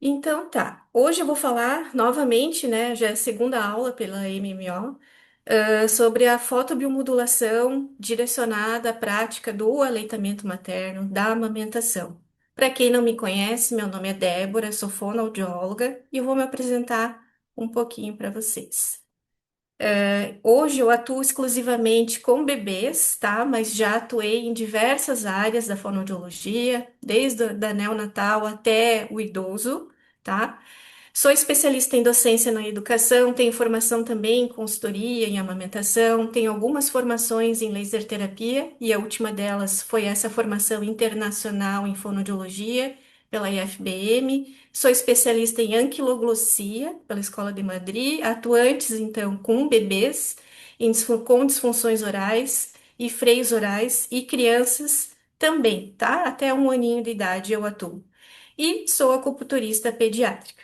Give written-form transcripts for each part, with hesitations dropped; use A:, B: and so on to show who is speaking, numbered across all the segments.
A: Então tá, hoje eu vou falar novamente, né, já é a segunda aula pela MMO, sobre a fotobiomodulação direcionada à prática do aleitamento materno, da amamentação. Para quem não me conhece, meu nome é Débora, sou fonoaudióloga e eu vou me apresentar um pouquinho para vocês. Hoje eu atuo exclusivamente com bebês, tá? Mas já atuei em diversas áreas da fonoaudiologia, desde da neonatal até o idoso, tá? Sou especialista em docência na educação, tenho formação também em consultoria, em amamentação, tenho algumas formações em laser terapia e a última delas foi essa formação internacional em fonoaudiologia pela IFBM. Sou especialista em anquiloglossia pela Escola de Madrid, atuantes então com bebês com disfunções orais e freios orais e crianças também, tá? Até um aninho de idade eu atuo. E sou acupunturista pediátrica.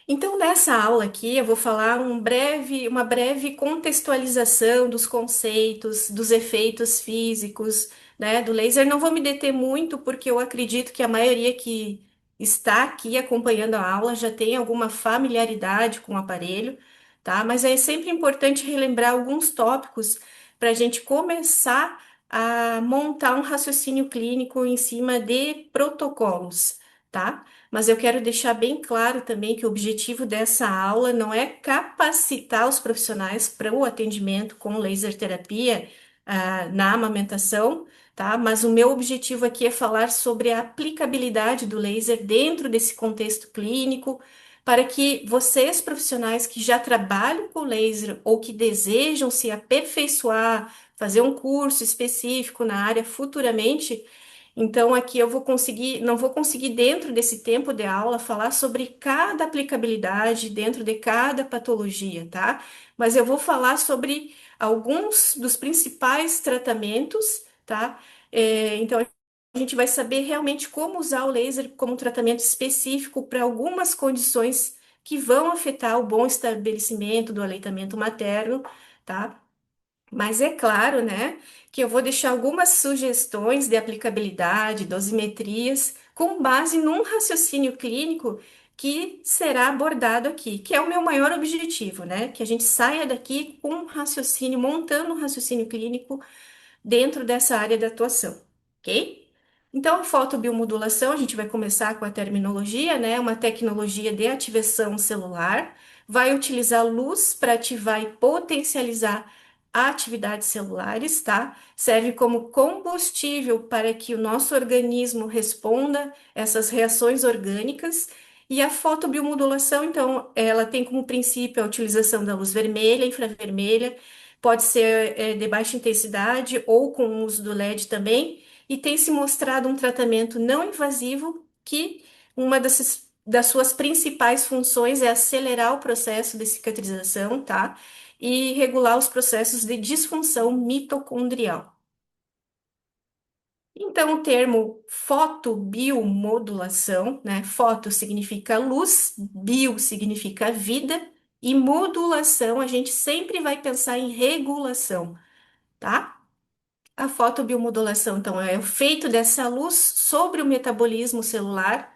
A: Então, nessa aula aqui, eu vou falar uma breve contextualização dos conceitos, dos efeitos físicos, né, do laser. Não vou me deter muito, porque eu acredito que a maioria que está aqui acompanhando a aula já tem alguma familiaridade com o aparelho, tá? Mas é sempre importante relembrar alguns tópicos para a gente começar a montar um raciocínio clínico em cima de protocolos, tá? Mas eu quero deixar bem claro também que o objetivo dessa aula não é capacitar os profissionais para o atendimento com laser terapia, na amamentação, tá? Mas o meu objetivo aqui é falar sobre a aplicabilidade do laser dentro desse contexto clínico, para que vocês, profissionais que já trabalham com laser ou que desejam se aperfeiçoar, fazer um curso específico na área futuramente, então, aqui eu vou conseguir, não vou conseguir, dentro desse tempo de aula, falar sobre cada aplicabilidade dentro de cada patologia, tá? Mas eu vou falar sobre alguns dos principais tratamentos, tá? Então, a gente vai saber realmente como usar o laser como um tratamento específico para algumas condições que vão afetar o bom estabelecimento do aleitamento materno, tá? Mas é claro, né, que eu vou deixar algumas sugestões de aplicabilidade, dosimetrias, com base num raciocínio clínico que será abordado aqui, que é o meu maior objetivo, né? Que a gente saia daqui com um raciocínio, montando um raciocínio clínico dentro dessa área de atuação, ok? Então, a fotobiomodulação, a gente vai começar com a terminologia, né? Uma tecnologia de ativação celular, vai utilizar luz para ativar e potencializar atividades celulares, tá? Serve como combustível para que o nosso organismo responda essas reações orgânicas. E a fotobiomodulação, então, ela tem como princípio a utilização da luz vermelha, infravermelha, pode ser de baixa intensidade ou com o uso do LED também, e tem se mostrado um tratamento não invasivo que das suas principais funções é acelerar o processo de cicatrização, tá? E regular os processos de disfunção mitocondrial. Então, o termo fotobiomodulação, né? Foto significa luz, bio significa vida, e modulação a gente sempre vai pensar em regulação, tá? A fotobiomodulação, então, é o efeito dessa luz sobre o metabolismo celular.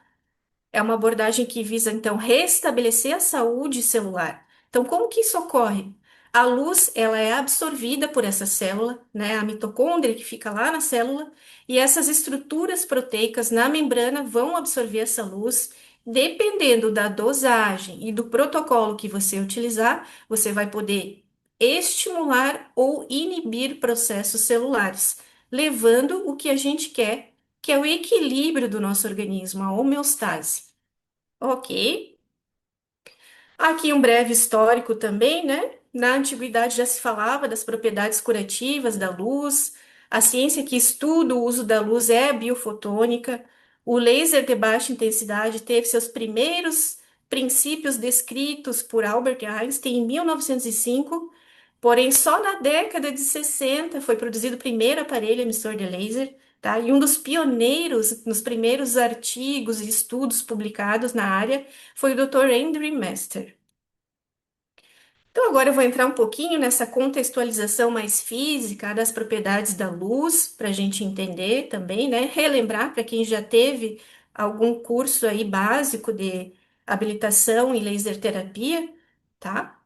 A: É uma abordagem que visa, então, restabelecer a saúde celular. Então, como que isso ocorre? A luz, ela é absorvida por essa célula, né, a mitocôndria que fica lá na célula, e essas estruturas proteicas na membrana vão absorver essa luz. Dependendo da dosagem e do protocolo que você utilizar, você vai poder estimular ou inibir processos celulares, levando o que a gente quer, que é o equilíbrio do nosso organismo, a homeostase. Ok. Aqui um breve histórico também, né? Na antiguidade já se falava das propriedades curativas da luz. A ciência que estuda o uso da luz é a biofotônica. O laser de baixa intensidade teve seus primeiros princípios descritos por Albert Einstein em 1905, porém só na década de 60 foi produzido o primeiro aparelho emissor de laser, tá? E um dos pioneiros nos primeiros artigos e estudos publicados na área foi o Dr. Andrew Master. Então, agora eu vou entrar um pouquinho nessa contextualização mais física das propriedades da luz, para a gente entender também, né? Relembrar para quem já teve algum curso aí básico de habilitação em laser terapia, tá?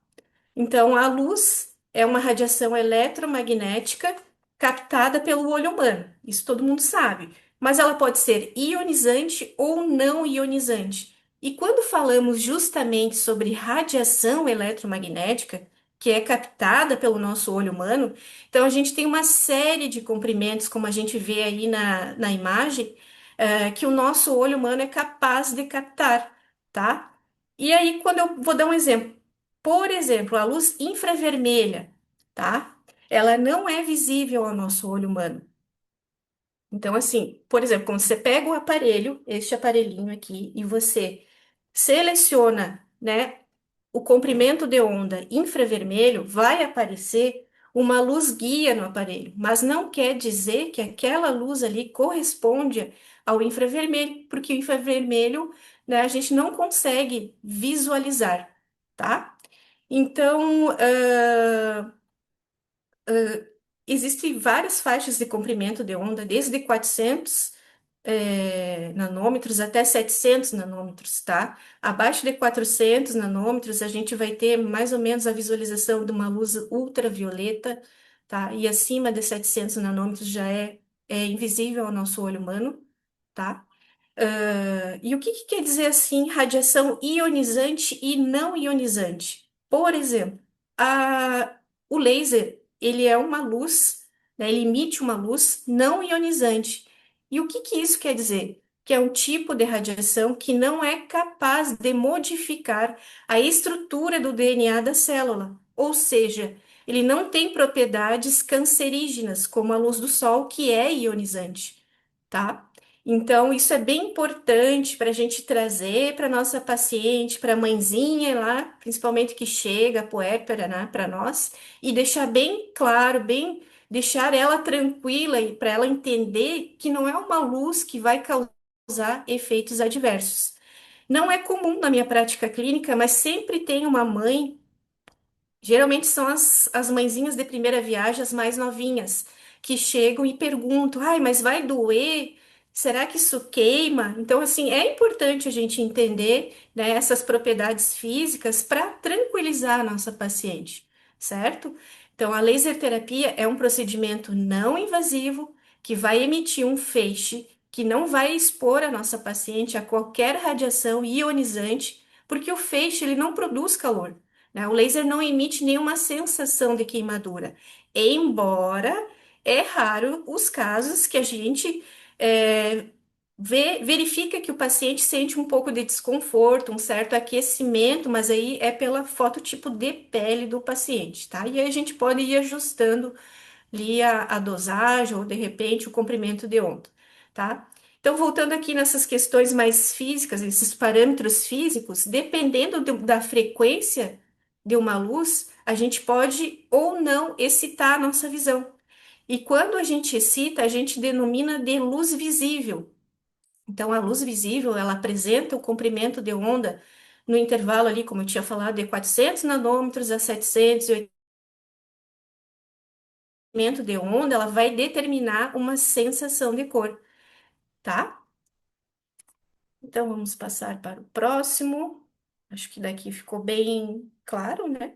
A: Então, a luz é uma radiação eletromagnética captada pelo olho humano. Isso todo mundo sabe. Mas ela pode ser ionizante ou não ionizante. E quando falamos justamente sobre radiação eletromagnética, que é captada pelo nosso olho humano, então a gente tem uma série de comprimentos, como a gente vê aí na imagem, que o nosso olho humano é capaz de captar, tá? E aí, quando eu vou dar um exemplo. Por exemplo, a luz infravermelha, tá? Ela não é visível ao nosso olho humano. Então, assim, por exemplo, quando você pega o aparelho, este aparelhinho aqui, e você seleciona, né, o comprimento de onda infravermelho, vai aparecer uma luz guia no aparelho, mas não quer dizer que aquela luz ali corresponde ao infravermelho, porque o infravermelho, né, a gente não consegue visualizar, tá? Então, existem várias faixas de comprimento de onda, desde 400 nanômetros até 700 nanômetros, tá? Abaixo de 400 nanômetros, a gente vai ter mais ou menos a visualização de uma luz ultravioleta, tá? E acima de 700 nanômetros já é invisível ao nosso olho humano, tá? E o que que quer dizer assim, radiação ionizante e não ionizante? Por exemplo, o laser, ele é uma luz, né, ele emite uma luz não ionizante. E o que que isso quer dizer? Que é um tipo de radiação que não é capaz de modificar a estrutura do DNA da célula. Ou seja, ele não tem propriedades cancerígenas, como a luz do sol, que é ionizante, tá? Então, isso é bem importante para a gente trazer para nossa paciente, para a mãezinha lá, principalmente que chega, puérpera, né, para nós, e deixar bem claro, bem, deixar ela tranquila e para ela entender que não é uma luz que vai causar efeitos adversos. Não é comum na minha prática clínica, mas sempre tem uma mãe. Geralmente são as mãezinhas de primeira viagem, as mais novinhas, que chegam e perguntam: ai, mas vai doer? Será que isso queima? Então, assim, é importante a gente entender, né, essas propriedades físicas para tranquilizar a nossa paciente, certo? Então, a laser terapia é um procedimento não invasivo que vai emitir um feixe que não vai expor a nossa paciente a qualquer radiação ionizante, porque o feixe ele não produz calor, né? O laser não emite nenhuma sensação de queimadura, embora é raro os casos que a gente é, verifica que o paciente sente um pouco de desconforto, um certo aquecimento, mas aí é pela fototipo de pele do paciente, tá? E aí a gente pode ir ajustando ali a dosagem ou de repente o comprimento de onda, tá? Então, voltando aqui nessas questões mais físicas, esses parâmetros físicos, dependendo da frequência de uma luz, a gente pode ou não excitar a nossa visão. E quando a gente excita, a gente denomina de luz visível. Então, a luz visível, ela apresenta o comprimento de onda no intervalo ali, como eu tinha falado, de 400 nanômetros a 700 comprimento de onda, ela vai determinar uma sensação de cor, tá? Então, vamos passar para o próximo. Acho que daqui ficou bem claro, né?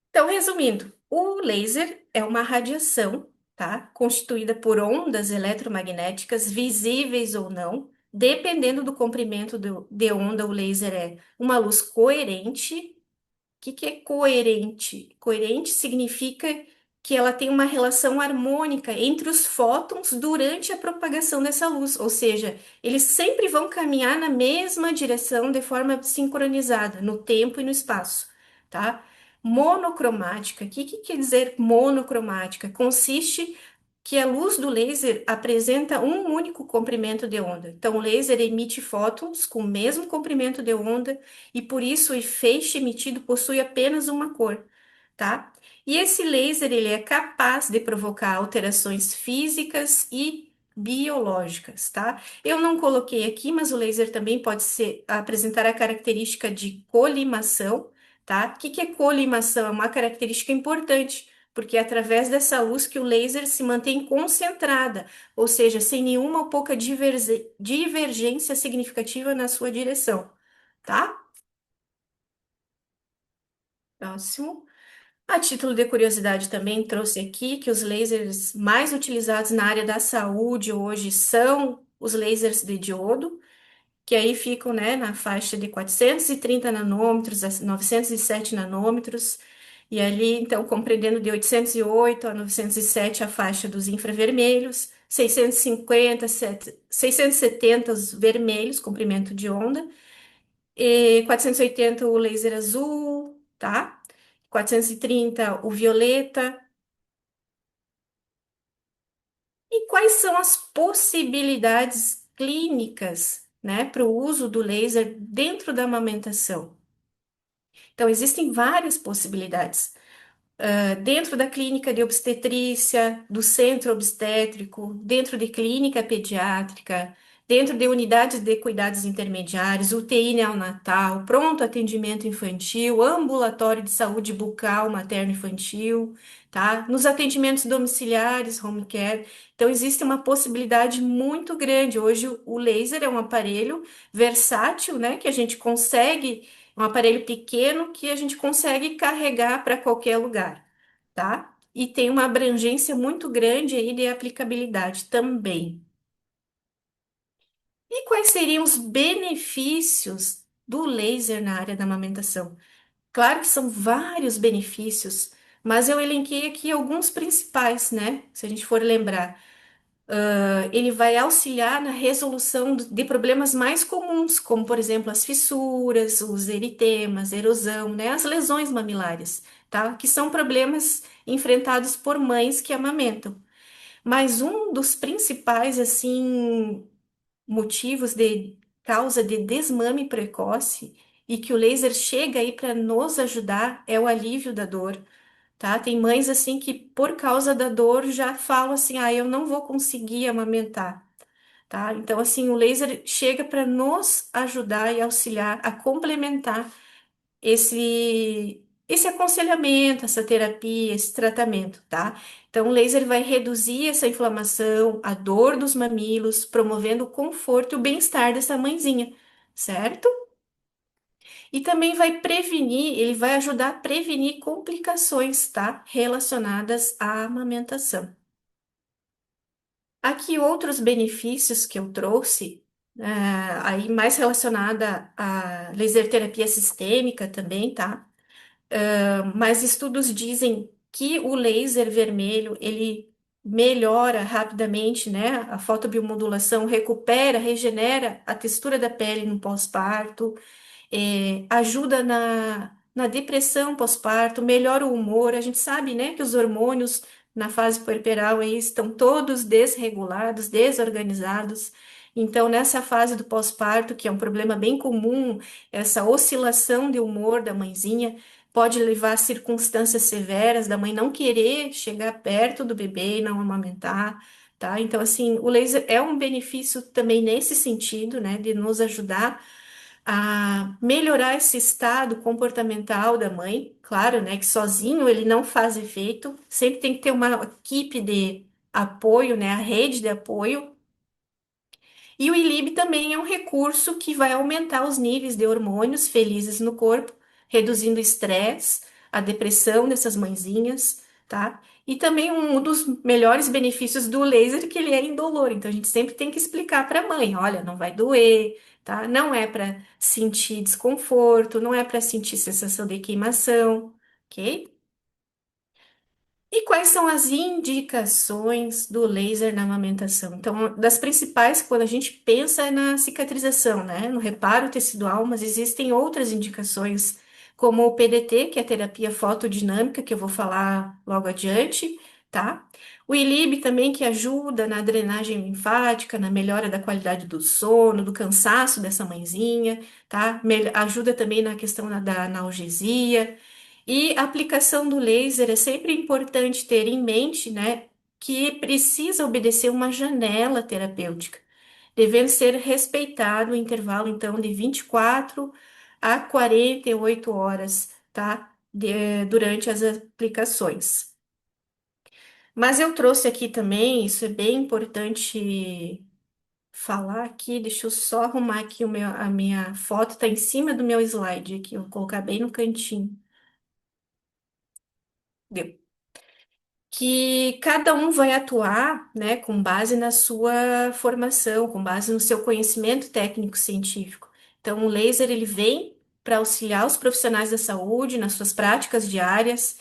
A: Então, resumindo, o laser é uma radiação, tá? Constituída por ondas eletromagnéticas, visíveis ou não. Dependendo do comprimento de onda, o laser é uma luz coerente. Que é coerente? Coerente significa que ela tem uma relação harmônica entre os fótons durante a propagação dessa luz, ou seja, eles sempre vão caminhar na mesma direção de forma sincronizada, no tempo e no espaço, tá? Monocromática, o que quer dizer monocromática? Consiste que a luz do laser apresenta um único comprimento de onda. Então, o laser emite fótons com o mesmo comprimento de onda e por isso o feixe emitido possui apenas uma cor, tá? E esse laser ele é capaz de provocar alterações físicas e biológicas, tá? Eu não coloquei aqui, mas o laser também pode apresentar a característica de colimação, tá? O que é colimação? É uma característica importante, porque é através dessa luz que o laser se mantém concentrada, ou seja, sem nenhuma ou pouca divergência significativa na sua direção, tá? Próximo. A título de curiosidade, também trouxe aqui que os lasers mais utilizados na área da saúde hoje são os lasers de diodo, que aí ficam, né, na faixa de 430 nanômetros a 907 nanômetros, e ali, então, compreendendo de 808 a 907 a faixa dos infravermelhos, 670 os vermelhos, comprimento de onda, e 480 o laser azul, tá? 430 o violeta. E quais são as possibilidades clínicas, né, para o uso do laser dentro da amamentação? Então, existem várias possibilidades. Dentro da clínica de obstetrícia, do centro obstétrico, dentro de clínica pediátrica, dentro de unidades de cuidados intermediários, UTI neonatal, pronto atendimento infantil, ambulatório de saúde bucal materno-infantil, tá? Nos atendimentos domiciliares, home care. Então, existe uma possibilidade muito grande. Hoje, o laser é um aparelho versátil, né, que a gente consegue um aparelho pequeno que a gente consegue carregar para qualquer lugar, tá? E tem uma abrangência muito grande aí de aplicabilidade também. E quais seriam os benefícios do laser na área da amamentação? Claro que são vários benefícios, mas eu elenquei aqui alguns principais, né? Se a gente for lembrar. Ele vai auxiliar na resolução de problemas mais comuns, como, por exemplo, as fissuras, os eritemas, erosão, né, as lesões mamilares, tá? Que são problemas enfrentados por mães que amamentam. Mas um dos principais, assim, motivos de causa de desmame precoce e que o laser chega aí para nos ajudar é o alívio da dor, tá? Tem mães assim que por causa da dor já falam assim, ah, eu não vou conseguir amamentar, tá? Então assim, o laser chega para nos ajudar e auxiliar a complementar esse aconselhamento, essa terapia, esse tratamento, tá? Então o laser vai reduzir essa inflamação, a dor dos mamilos, promovendo o conforto e o bem-estar dessa mãezinha, certo? E também vai prevenir, ele vai ajudar a prevenir complicações, tá? Relacionadas à amamentação. Aqui outros benefícios que eu trouxe, aí mais relacionada à laser terapia sistêmica também, tá? Mas estudos dizem que o laser vermelho, ele melhora rapidamente, né? A fotobiomodulação recupera, regenera a textura da pele no pós-parto, ajuda na depressão pós-parto, melhora o humor. A gente sabe, né, que os hormônios na fase puerperal aí estão todos desregulados, desorganizados. Então, nessa fase do pós-parto, que é um problema bem comum, essa oscilação de humor da mãezinha pode levar a circunstâncias severas da mãe não querer chegar perto do bebê e não amamentar, tá? Então, assim, o laser é um benefício também nesse sentido, né, de nos ajudar a melhorar esse estado comportamental da mãe. Claro, né, que sozinho ele não faz efeito, sempre tem que ter uma equipe de apoio, né, a rede de apoio. E o ILIB também é um recurso que vai aumentar os níveis de hormônios felizes no corpo, reduzindo o estresse, a depressão dessas mãezinhas, tá? E também um dos melhores benefícios do laser é que ele é indolor. Então a gente sempre tem que explicar para a mãe, olha, não vai doer, tá? Não é para sentir desconforto, não é para sentir sensação de queimação, ok? E quais são as indicações do laser na amamentação? Então, das principais, quando a gente pensa é na cicatrização, né? No reparo tecidual, mas existem outras indicações, como o PDT, que é a terapia fotodinâmica, que eu vou falar logo adiante, tá? O ILIB também, que ajuda na drenagem linfática, na melhora da qualidade do sono, do cansaço dessa mãezinha, tá? Ajuda também na questão da analgesia. E a aplicação do laser é sempre importante ter em mente, né, que precisa obedecer uma janela terapêutica, devendo ser respeitado o intervalo, então, de 24 a 48 horas, tá? Durante as aplicações. Mas eu trouxe aqui também, isso é bem importante falar aqui, deixa eu só arrumar aqui a minha foto, tá em cima do meu slide aqui, eu vou colocar bem no cantinho. Deu. Que cada um vai atuar, né, com base na sua formação, com base no seu conhecimento técnico-científico. Então, o laser ele vem para auxiliar os profissionais da saúde nas suas práticas diárias,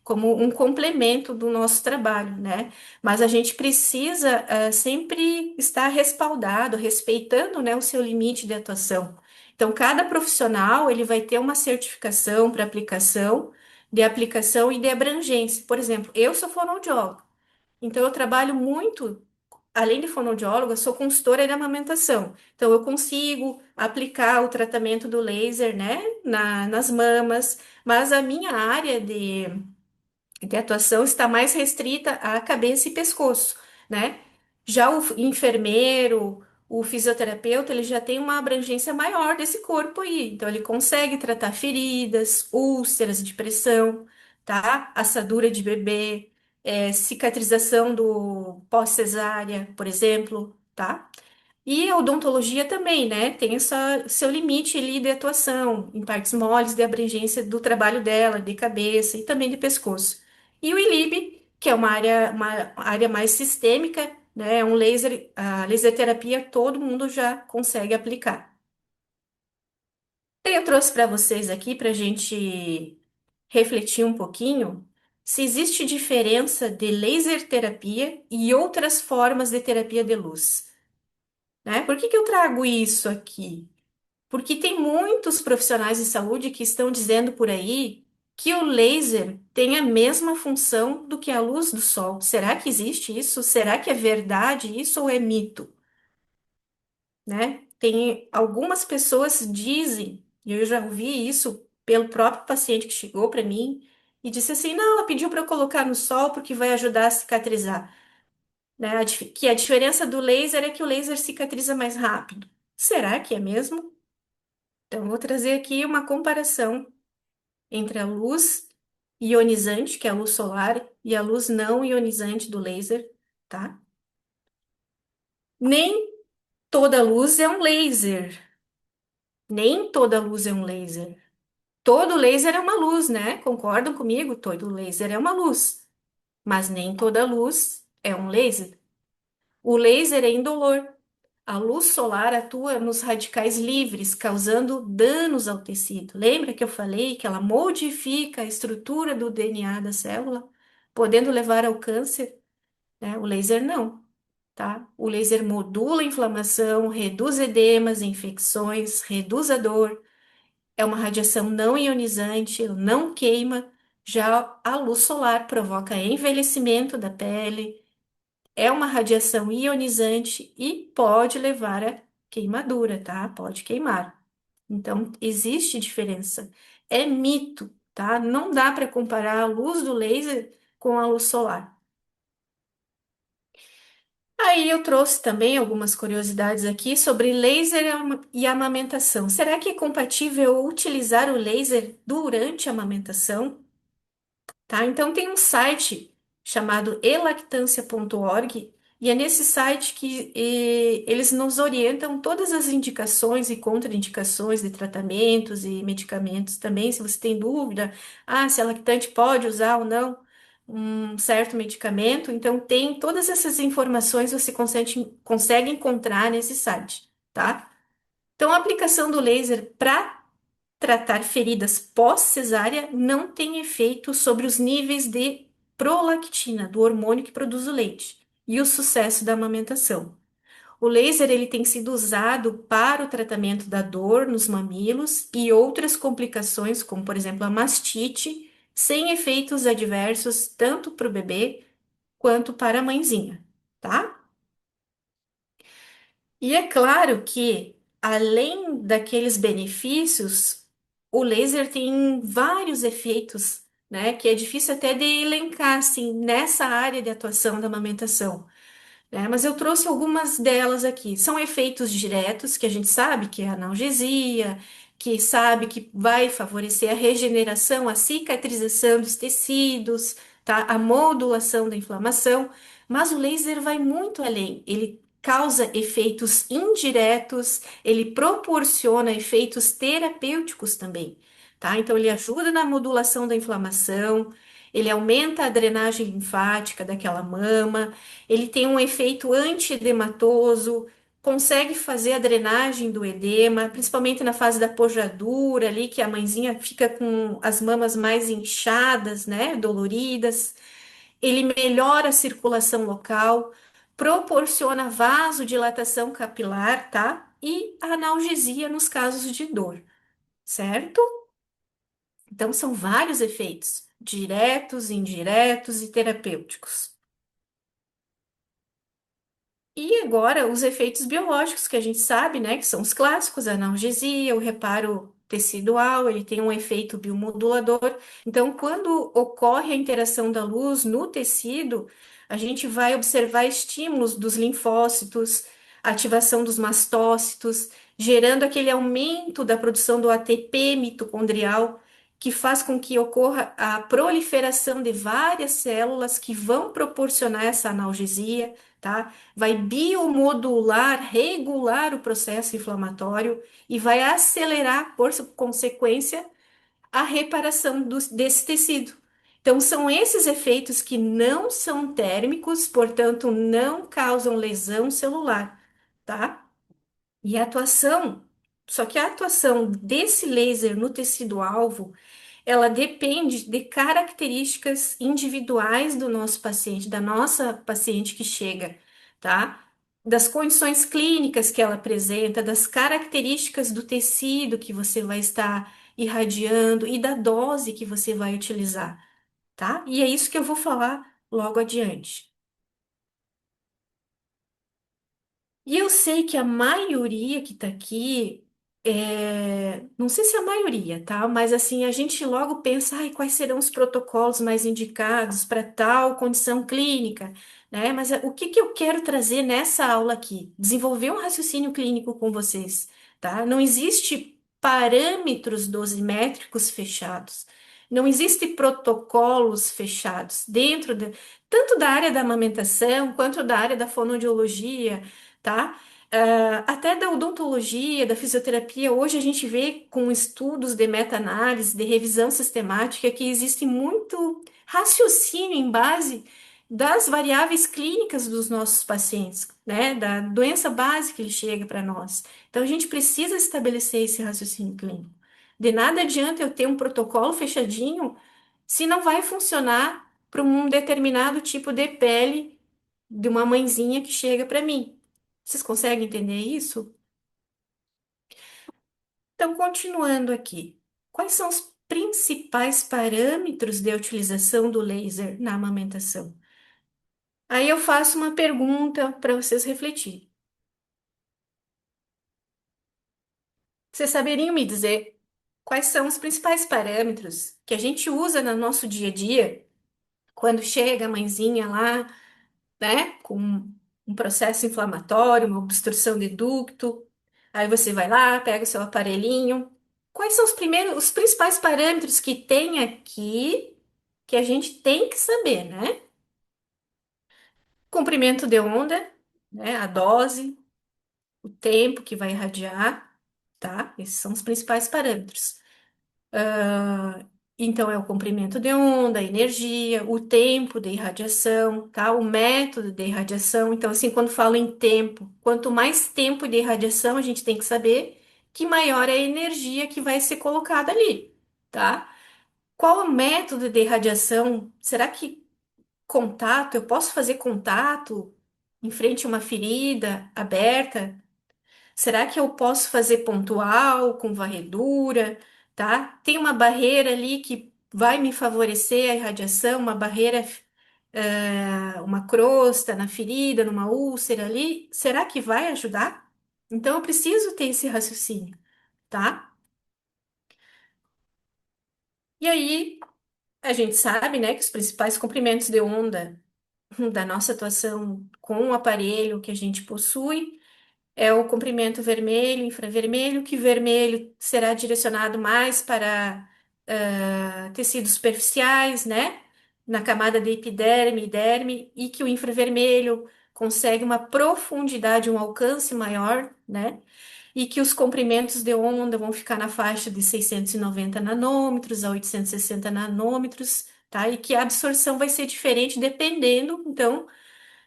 A: como um complemento do nosso trabalho, né? Mas a gente precisa sempre estar respaldado, respeitando, né, o seu limite de atuação. Então, cada profissional ele vai ter uma certificação para aplicação de aplicação e de abrangência. Por exemplo, eu sou fonoaudióloga, então eu trabalho muito, além de fonoaudióloga, eu sou consultora de amamentação. Então eu consigo aplicar o tratamento do laser, né, nas mamas, mas a minha área de atuação está mais restrita à cabeça e pescoço, né? Já o enfermeiro, o fisioterapeuta, ele já tem uma abrangência maior desse corpo aí. Então, ele consegue tratar feridas, úlceras de pressão, tá? Assadura de bebê, cicatrização do pós-cesárea, por exemplo, tá? E a odontologia também, né? Tem seu limite ali de atuação, em partes moles de abrangência do trabalho dela, de cabeça e também de pescoço. E o ILIB, que é uma área mais sistêmica, né? É um laser, a laser terapia todo mundo já consegue aplicar. Eu trouxe para vocês aqui para a gente refletir um pouquinho se existe diferença de laser terapia e outras formas de terapia de luz, né? Por que que eu trago isso aqui? Porque tem muitos profissionais de saúde que estão dizendo por aí que o laser tem a mesma função do que a luz do sol. Será que existe isso? Será que é verdade isso ou é mito, né? Tem algumas pessoas dizem, e eu já ouvi isso pelo próprio paciente que chegou para mim e disse assim: "Não, ela pediu para eu colocar no sol porque vai ajudar a cicatrizar", né? Que a diferença do laser é que o laser cicatriza mais rápido. Será que é mesmo? Então, eu vou trazer aqui uma comparação entre a luz ionizante, que é a luz solar, e a luz não ionizante do laser, tá? Nem toda luz é um laser. Nem toda luz é um laser. Todo laser é uma luz, né? Concordam comigo? Todo laser é uma luz. Mas nem toda luz é um laser. O laser é indolor. A luz solar atua nos radicais livres, causando danos ao tecido. Lembra que eu falei que ela modifica a estrutura do DNA da célula, podendo levar ao câncer, né? O laser não, tá? O laser modula a inflamação, reduz edemas, infecções, reduz a dor. É uma radiação não ionizante, não queima. Já a luz solar provoca envelhecimento da pele, é uma radiação ionizante e pode levar a queimadura, tá? Pode queimar. Então, existe diferença. É mito, tá? Não dá para comparar a luz do laser com a luz solar. Aí eu trouxe também algumas curiosidades aqui sobre laser e amamentação. Será que é compatível utilizar o laser durante a amamentação? Tá? Então tem um site chamado elactância.org e é nesse site que eles nos orientam todas as indicações e contraindicações de tratamentos e medicamentos também, se você tem dúvida, se a lactante pode usar ou não um certo medicamento, então tem todas essas informações você consegue encontrar nesse site, tá? Então a aplicação do laser para tratar feridas pós-cesárea não tem efeito sobre os níveis de prolactina, do hormônio que produz o leite, e o sucesso da amamentação. O laser ele tem sido usado para o tratamento da dor nos mamilos e outras complicações, como por exemplo a mastite, sem efeitos adversos tanto para o bebê quanto para a mãezinha, tá? E é claro que, além daqueles benefícios, o laser tem vários efeitos, né? Que é difícil até de elencar, assim, nessa área de atuação da amamentação, né? Mas eu trouxe algumas delas aqui. São efeitos diretos, que a gente sabe que é analgesia, que sabe que vai favorecer a regeneração, a cicatrização dos tecidos, tá? A modulação da inflamação, mas o laser vai muito além. Ele causa efeitos indiretos, ele proporciona efeitos terapêuticos também, tá? Então ele ajuda na modulação da inflamação, ele aumenta a drenagem linfática daquela mama, ele tem um efeito antiedematoso, consegue fazer a drenagem do edema, principalmente na fase da pojadura ali, que a mãezinha fica com as mamas mais inchadas, né, doloridas. Ele melhora a circulação local, proporciona vasodilatação capilar, tá? E analgesia nos casos de dor, certo? Então são vários efeitos, diretos, indiretos e terapêuticos. E agora, os efeitos biológicos que a gente sabe, né, que são os clássicos, a analgesia, o reparo tecidual, ele tem um efeito biomodulador. Então, quando ocorre a interação da luz no tecido, a gente vai observar estímulos dos linfócitos, ativação dos mastócitos, gerando aquele aumento da produção do ATP mitocondrial, que faz com que ocorra a proliferação de várias células que vão proporcionar essa analgesia, tá? Vai biomodular, regular o processo inflamatório e vai acelerar, por consequência, a reparação desse tecido. Então, são esses efeitos que não são térmicos, portanto, não causam lesão celular, tá? E a atuação, só que a atuação desse laser no tecido-alvo ela depende de características individuais do nosso paciente, da nossa paciente que chega, tá? Das condições clínicas que ela apresenta, das características do tecido que você vai estar irradiando e da dose que você vai utilizar, tá? E é isso que eu vou falar logo adiante. E eu sei que a maioria que tá aqui, não sei se é a maioria, tá? Mas assim, a gente logo pensa, ai, quais serão os protocolos mais indicados para tal condição clínica, né? Mas o que que eu quero trazer nessa aula aqui? Desenvolver um raciocínio clínico com vocês, tá? Não existe parâmetros dosimétricos fechados. Não existe protocolos fechados tanto da área da amamentação quanto da área da fonoaudiologia, tá? Até da odontologia, da fisioterapia, hoje a gente vê com estudos de meta-análise, de revisão sistemática, que existe muito raciocínio em base das variáveis clínicas dos nossos pacientes, né? Da doença base que ele chega para nós. Então a gente precisa estabelecer esse raciocínio clínico. De nada adianta eu ter um protocolo fechadinho se não vai funcionar para um determinado tipo de pele de uma mãezinha que chega para mim. Vocês conseguem entender isso? Então, continuando aqui, quais são os principais parâmetros de utilização do laser na amamentação? Aí eu faço uma pergunta para vocês refletirem. Vocês saberiam me dizer quais são os principais parâmetros que a gente usa no nosso dia a dia quando chega a mãezinha lá, né, com um processo inflamatório, uma obstrução de ducto? Aí você vai lá, pega o seu aparelhinho. Quais são os principais parâmetros que tem aqui que a gente tem que saber, né? Comprimento de onda, né? A dose, o tempo que vai irradiar, tá? Esses são os principais parâmetros. Então, é o comprimento de onda, a energia, o tempo de irradiação, tá? O método de irradiação. Então, assim, quando falo em tempo, quanto mais tempo de irradiação a gente tem que saber, que maior é a energia que vai ser colocada ali, tá? Qual o método de irradiação? Será que contato, eu posso fazer contato em frente a uma ferida aberta? Será que eu posso fazer pontual, com varredura, tá? Tem uma barreira ali que vai me favorecer a irradiação, uma barreira, uma crosta na ferida, numa úlcera ali. Será que vai ajudar? Então eu preciso ter esse raciocínio, tá? E aí a gente sabe, né, que os principais comprimentos de onda da nossa atuação com o aparelho que a gente possui é o comprimento vermelho, infravermelho, que vermelho será direcionado mais para tecidos superficiais, né? na camada de epiderme e derme, e que o infravermelho consegue uma profundidade, um alcance maior, né? E que os comprimentos de onda vão ficar na faixa de 690 nanômetros a 860 nanômetros, tá? E que a absorção vai ser diferente dependendo, então,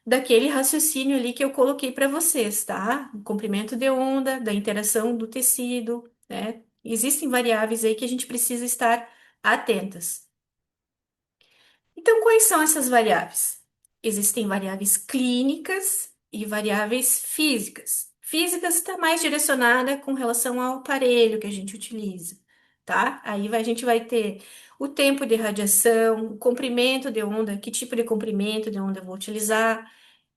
A: daquele raciocínio ali que eu coloquei para vocês, tá? O comprimento de onda, da interação do tecido, né? Existem variáveis aí que a gente precisa estar atentas. Então, quais são essas variáveis? Existem variáveis clínicas e variáveis físicas. Físicas está mais direcionada com relação ao aparelho que a gente utiliza, tá? A gente vai ter o tempo de radiação, o comprimento de onda, que tipo de comprimento de onda eu vou utilizar,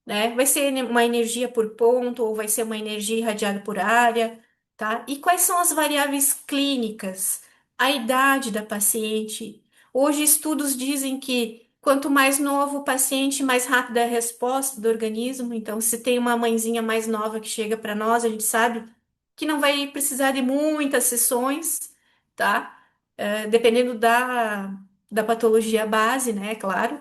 A: né? Vai ser uma energia por ponto ou vai ser uma energia irradiada por área, tá? E quais são as variáveis clínicas? A idade da paciente. Hoje estudos dizem que quanto mais novo o paciente, mais rápida é a resposta do organismo. Então, se tem uma mãezinha mais nova que chega para nós, a gente sabe que não vai precisar de muitas sessões, tá? Dependendo da patologia base, né? Claro.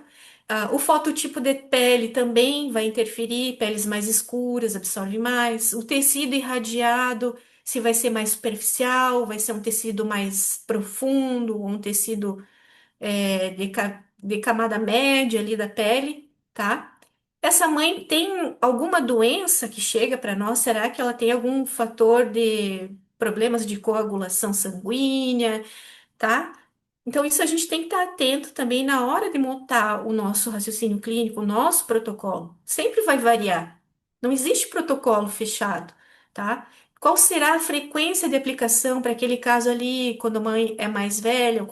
A: O fototipo de pele também vai interferir, peles mais escuras absorvem mais, o tecido irradiado, se vai ser mais superficial, vai ser um tecido mais profundo, um tecido de camada média ali da pele, tá? Essa mãe tem alguma doença que chega para nós? Será que ela tem algum fator de problemas de coagulação sanguínea? Tá? Então, isso a gente tem que estar atento também na hora de montar o nosso raciocínio clínico, o nosso protocolo. Sempre vai variar. Não existe protocolo fechado, tá? Qual será a frequência de aplicação para aquele caso ali, quando a mãe é mais velha, ou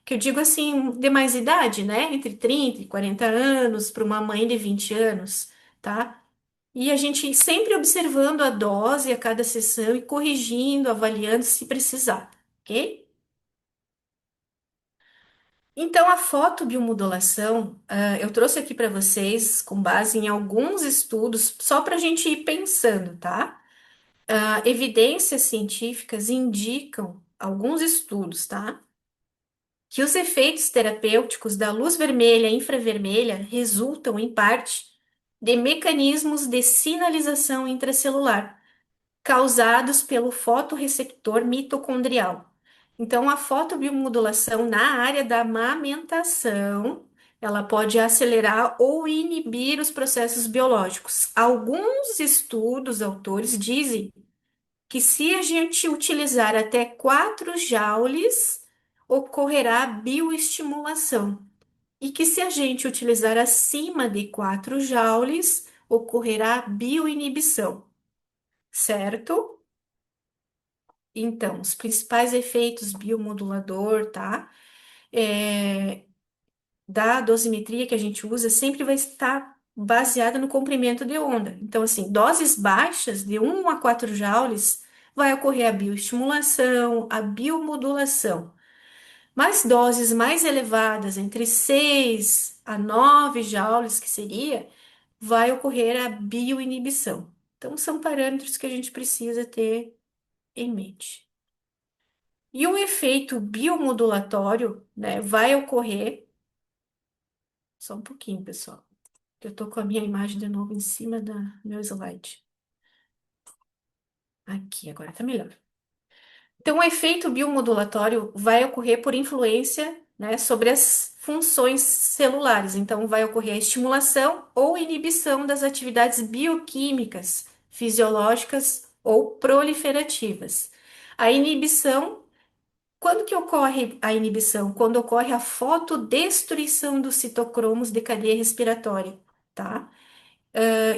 A: que eu digo assim, de mais idade, né? Entre 30 e 40 anos, para uma mãe de 20 anos, tá? E a gente sempre observando a dose a cada sessão e corrigindo, avaliando se precisar, ok? Então, a fotobiomodulação, eu trouxe aqui para vocês com base em alguns estudos, só para a gente ir pensando, tá? Evidências científicas indicam, alguns estudos, tá? Que os efeitos terapêuticos da luz vermelha e infravermelha resultam, em parte, de mecanismos de sinalização intracelular causados pelo fotorreceptor mitocondrial. Então, a fotobiomodulação na área da amamentação, ela pode acelerar ou inibir os processos biológicos. Alguns estudos, autores dizem que se a gente utilizar até 4 joules, ocorrerá bioestimulação. E que se a gente utilizar acima de 4 joules, ocorrerá bioinibição, certo? Então, os principais efeitos biomodulador, tá? É, da dosimetria que a gente usa sempre vai estar baseada no comprimento de onda. Então, assim, doses baixas, de 1 a 4 joules, vai ocorrer a bioestimulação, a biomodulação. Mas doses mais elevadas, entre 6 a 9 joules, que seria, vai ocorrer a bioinibição. Então, são parâmetros que a gente precisa ter em mente. E o efeito biomodulatório, né, vai ocorrer. Só um pouquinho, pessoal. Eu tô com a minha imagem de novo em cima da meu slide. Aqui, agora tá melhor. Então, o efeito biomodulatório vai ocorrer por influência, né, sobre as funções celulares. Então, vai ocorrer a estimulação ou inibição das atividades bioquímicas, fisiológicas ou proliferativas. A inibição. Quando que ocorre a inibição? Quando ocorre a fotodestruição dos citocromos de cadeia respiratória, tá?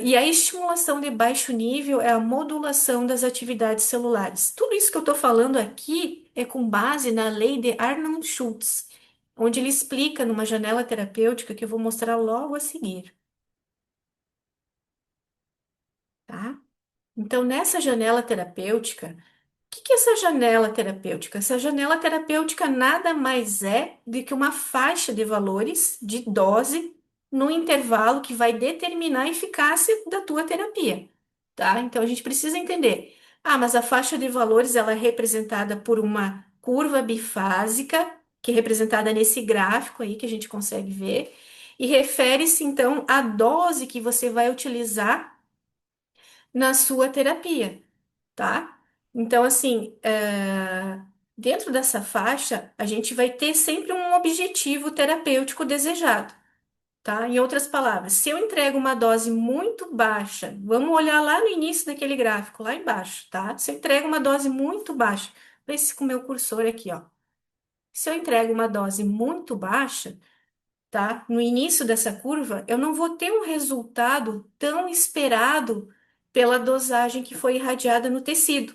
A: E a estimulação de baixo nível é a modulação das atividades celulares. Tudo isso que eu estou falando aqui é com base na lei de Arnold-Schultz, onde ele explica numa janela terapêutica que eu vou mostrar logo a seguir, tá? Então, nessa janela terapêutica, que é essa janela terapêutica? Essa janela terapêutica nada mais é do que uma faixa de valores de dose no intervalo que vai determinar a eficácia da tua terapia, tá? Então a gente precisa entender. Ah, mas a faixa de valores ela é representada por uma curva bifásica, que é representada nesse gráfico aí que a gente consegue ver, e refere-se então à dose que você vai utilizar na sua terapia, tá? Então, assim, dentro dessa faixa, a gente vai ter sempre um objetivo terapêutico desejado, tá? Em outras palavras, se eu entrego uma dose muito baixa, vamos olhar lá no início daquele gráfico, lá embaixo, tá? Se eu entrego uma dose muito baixa, vê se com o meu cursor aqui, ó. Se eu entrego uma dose muito baixa, tá? No início dessa curva, eu não vou ter um resultado tão esperado pela dosagem que foi irradiada no tecido.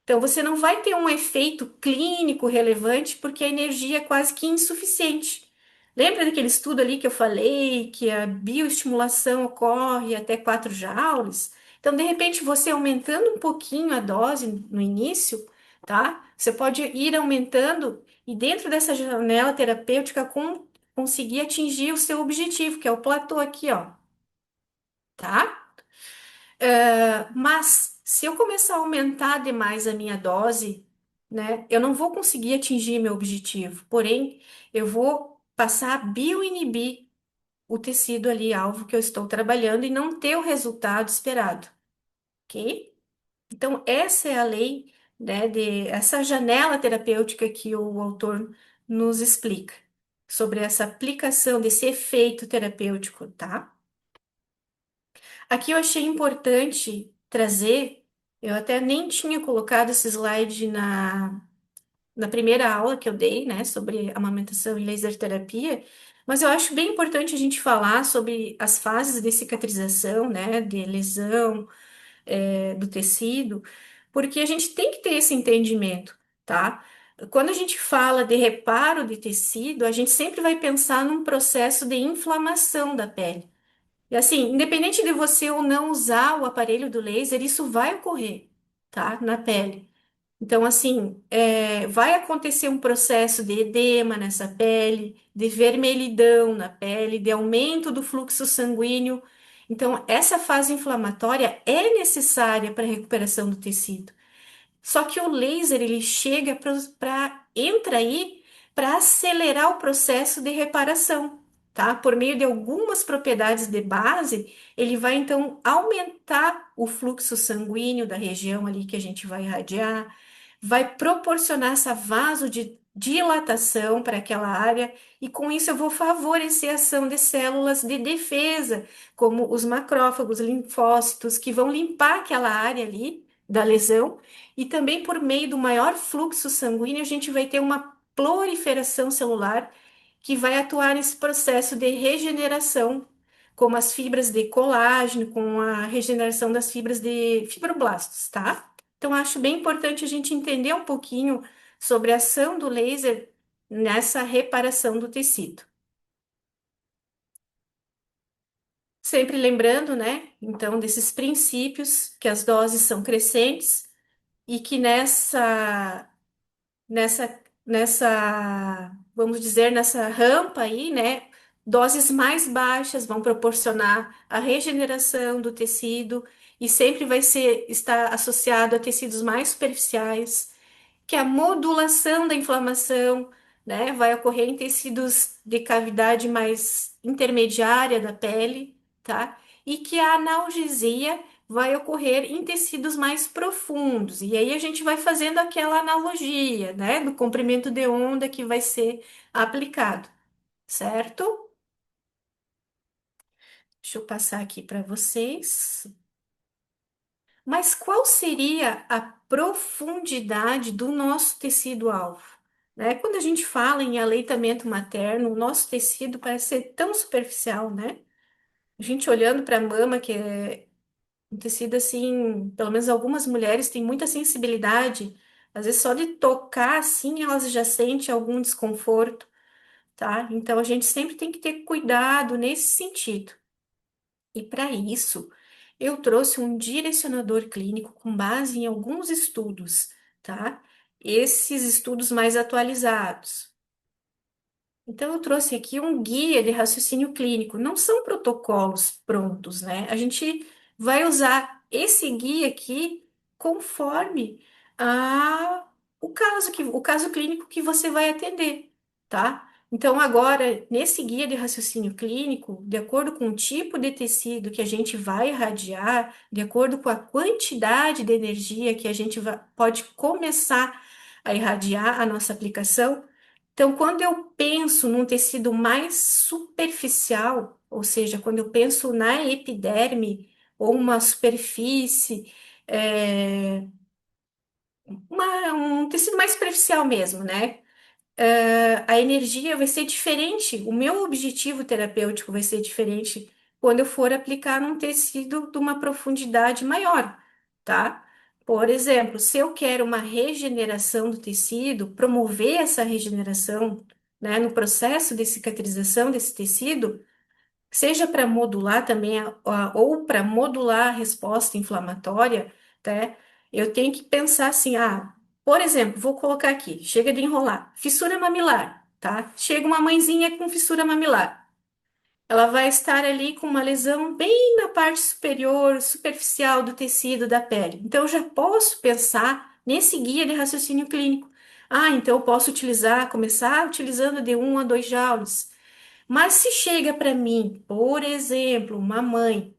A: Então, você não vai ter um efeito clínico relevante porque a energia é quase que insuficiente. Lembra daquele estudo ali que eu falei que a bioestimulação ocorre até 4 joules? Então, de repente, você aumentando um pouquinho a dose no início, tá? Você pode ir aumentando e dentro dessa janela terapêutica conseguir atingir o seu objetivo, que é o platô aqui, ó, tá? Mas se eu começar a aumentar demais a minha dose, né, eu não vou conseguir atingir meu objetivo. Porém, eu vou passar a bioinibir o tecido ali, alvo que eu estou trabalhando, e não ter o resultado esperado, ok? Então, essa é a lei, né, essa janela terapêutica que o autor nos explica sobre essa aplicação desse efeito terapêutico, tá? Aqui eu achei importante trazer, eu até nem tinha colocado esse slide na primeira aula que eu dei, né, sobre amamentação e laser terapia, mas eu acho bem importante a gente falar sobre as fases de cicatrização, né, de lesão, do tecido, porque a gente tem que ter esse entendimento, tá? Quando a gente fala de reparo de tecido, a gente sempre vai pensar num processo de inflamação da pele. E assim, independente de você ou não usar o aparelho do laser, isso vai ocorrer, tá? Na pele. Então, assim, vai acontecer um processo de edema nessa pele, de vermelhidão na pele, de aumento do fluxo sanguíneo. Então, essa fase inflamatória é necessária para a recuperação do tecido. Só que o laser ele chega para entra aí para acelerar o processo de reparação, tá? Por meio de algumas propriedades de base, ele vai então aumentar o fluxo sanguíneo da região ali que a gente vai irradiar, vai proporcionar essa vasodilatação para aquela área e com isso eu vou favorecer a ação de células de defesa, como os macrófagos, linfócitos, que vão limpar aquela área ali da lesão e também por meio do maior fluxo sanguíneo, a gente vai ter uma proliferação celular que vai atuar nesse processo de regeneração, como as fibras de colágeno, com a regeneração das fibras de fibroblastos, tá? Então, acho bem importante a gente entender um pouquinho sobre a ação do laser nessa reparação do tecido. Sempre lembrando, né, então, desses princípios, que as doses são crescentes e que vamos dizer, nessa rampa aí, né? Doses mais baixas vão proporcionar a regeneração do tecido e sempre vai estar associado a tecidos mais superficiais, que a modulação da inflamação, né, vai ocorrer em tecidos de cavidade mais intermediária da pele, tá? E que a analgesia vai ocorrer em tecidos mais profundos. E aí a gente vai fazendo aquela analogia, né, do comprimento de onda que vai ser aplicado, certo? Deixa eu passar aqui para vocês. Mas qual seria a profundidade do nosso tecido-alvo? Né? Quando a gente fala em aleitamento materno, o nosso tecido parece ser tão superficial, né? A gente olhando para a mama, que é um tecido assim, pelo menos algumas mulheres têm muita sensibilidade, às vezes só de tocar assim elas já sentem algum desconforto, tá? Então a gente sempre tem que ter cuidado nesse sentido. E para isso, eu trouxe um direcionador clínico com base em alguns estudos, tá? Esses estudos mais atualizados. Então, eu trouxe aqui um guia de raciocínio clínico. Não são protocolos prontos, né? A gente vai usar esse guia aqui conforme o caso clínico que você vai atender, tá? Então, agora, nesse guia de raciocínio clínico, de acordo com o tipo de tecido que a gente vai irradiar, de acordo com a quantidade de energia que a gente pode começar a irradiar a nossa aplicação. Então, quando eu penso num tecido mais superficial, ou seja, quando eu penso na epiderme ou uma superfície, é, um tecido mais superficial mesmo, né? A energia vai ser diferente, o meu objetivo terapêutico vai ser diferente quando eu for aplicar num tecido de uma profundidade maior, tá? Por exemplo, se eu quero uma regeneração do tecido, promover essa regeneração, né, no processo de cicatrização desse tecido, seja para modular também ou para modular a resposta inflamatória, tá? Eu tenho que pensar assim, por exemplo, vou colocar aqui, chega de enrolar, fissura mamilar, tá? Chega uma mãezinha com fissura mamilar. Ela vai estar ali com uma lesão bem na parte superior, superficial do tecido da pele. Então, eu já posso pensar nesse guia de raciocínio clínico. Então eu posso começar utilizando de 1 a 2 joules. Mas se chega para mim, por exemplo, uma mãe,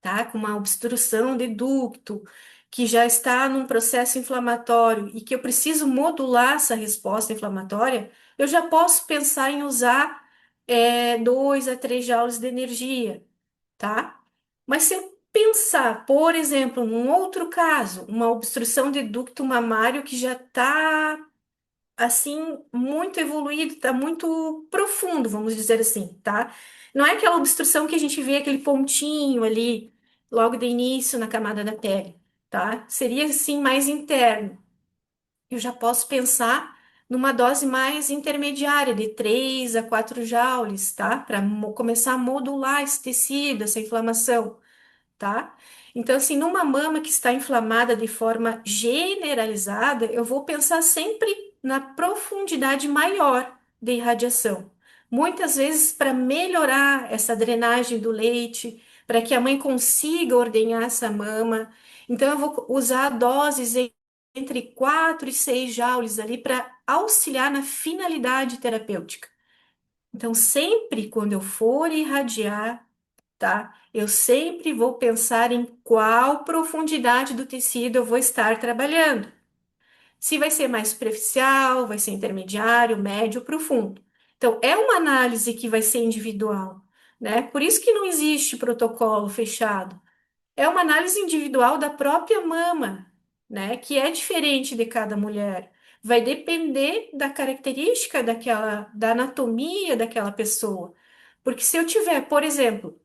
A: tá, com uma obstrução de ducto, que já está num processo inflamatório e que eu preciso modular essa resposta inflamatória, eu já posso pensar em usar 2 a 3 joules de energia, tá? Mas se eu pensar, por exemplo, num outro caso, uma obstrução de ducto mamário que já está assim, muito evoluído, tá muito profundo, vamos dizer assim, tá? Não é aquela obstrução que a gente vê aquele pontinho ali, logo de início na camada da pele, tá? Seria assim mais interno. Eu já posso pensar numa dose mais intermediária, de 3 a 4 joules, tá? Para começar a modular esse tecido, essa inflamação, tá? Então, assim, numa mama que está inflamada de forma generalizada, eu vou pensar sempre na profundidade maior de irradiação. Muitas vezes para melhorar essa drenagem do leite, para que a mãe consiga ordenhar essa mama. Então, eu vou usar doses entre 4 e 6 joules ali para auxiliar na finalidade terapêutica. Então, sempre quando eu for irradiar, tá? Eu sempre vou pensar em qual profundidade do tecido eu vou estar trabalhando. Se vai ser mais superficial, vai ser intermediário, médio, profundo. Então, é uma análise que vai ser individual, né? Por isso que não existe protocolo fechado. É uma análise individual da própria mama, né? Que é diferente de cada mulher. Vai depender da característica da anatomia daquela pessoa. Porque se eu tiver, por exemplo,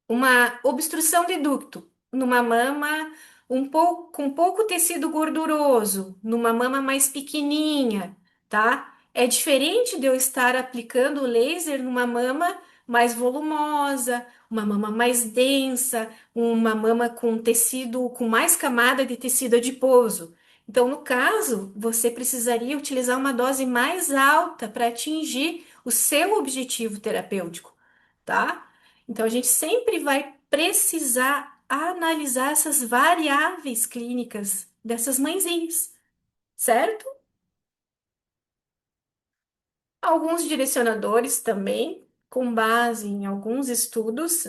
A: uma obstrução de ducto numa mama com pouco tecido gorduroso, numa mama mais pequenininha, tá? É diferente de eu estar aplicando o laser numa mama mais volumosa, uma mama mais densa, uma mama com tecido, com mais camada de tecido adiposo. Então, no caso, você precisaria utilizar uma dose mais alta para atingir o seu objetivo terapêutico, tá? Então, a gente sempre vai precisar analisar essas variáveis clínicas dessas mãezinhas, certo? Alguns direcionadores também, com base em alguns estudos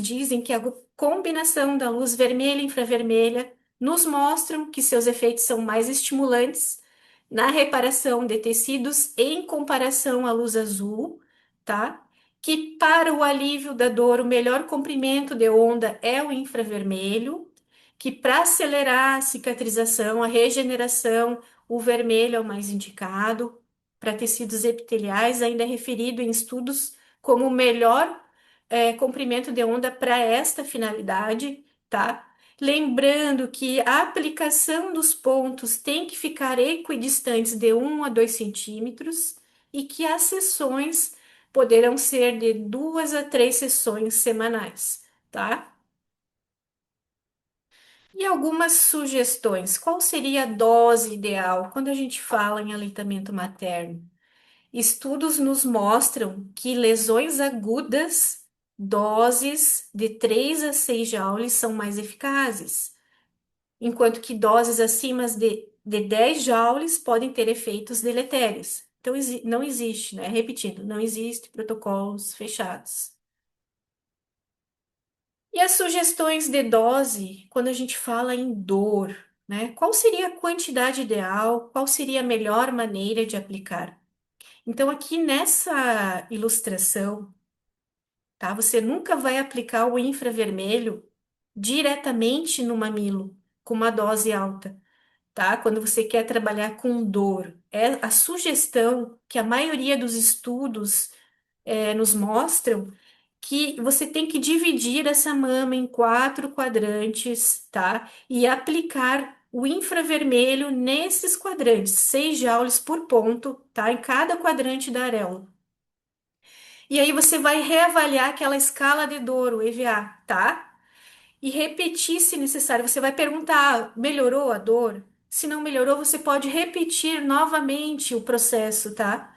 A: dizem que a combinação da luz vermelha e infravermelha nos mostram que seus efeitos são mais estimulantes na reparação de tecidos em comparação à luz azul, tá? Que para o alívio da dor, o melhor comprimento de onda é o infravermelho, que para acelerar a cicatrização, a regeneração, o vermelho é o mais indicado. Para tecidos epiteliais, ainda é referido em estudos como o melhor comprimento de onda para esta finalidade, tá? Lembrando que a aplicação dos pontos tem que ficar equidistantes de 1 a 2 centímetros e que as sessões poderão ser de 2 a 3 sessões semanais, tá? E algumas sugestões. Qual seria a dose ideal quando a gente fala em aleitamento materno? Estudos nos mostram que lesões agudas, doses de 3 a 6 joules são mais eficazes, enquanto que doses acima de de 10 joules podem ter efeitos deletérios. Então, não existe, né? Repetindo, não existe protocolos fechados. E as sugestões de dose, quando a gente fala em dor, né? Qual seria a quantidade ideal? Qual seria a melhor maneira de aplicar? Então, aqui nessa ilustração, tá? Você nunca vai aplicar o infravermelho diretamente no mamilo com uma dose alta, tá? Quando você quer trabalhar com dor. É a sugestão que a maioria dos estudos nos mostram que você tem que dividir essa mama em 4 quadrantes, tá? E aplicar o infravermelho nesses quadrantes, 6 joules por ponto, tá? Em cada quadrante da areola. E aí você vai reavaliar aquela escala de dor, o EVA, tá? E repetir se necessário. Você vai perguntar, melhorou a dor? Se não melhorou, você pode repetir novamente o processo, tá?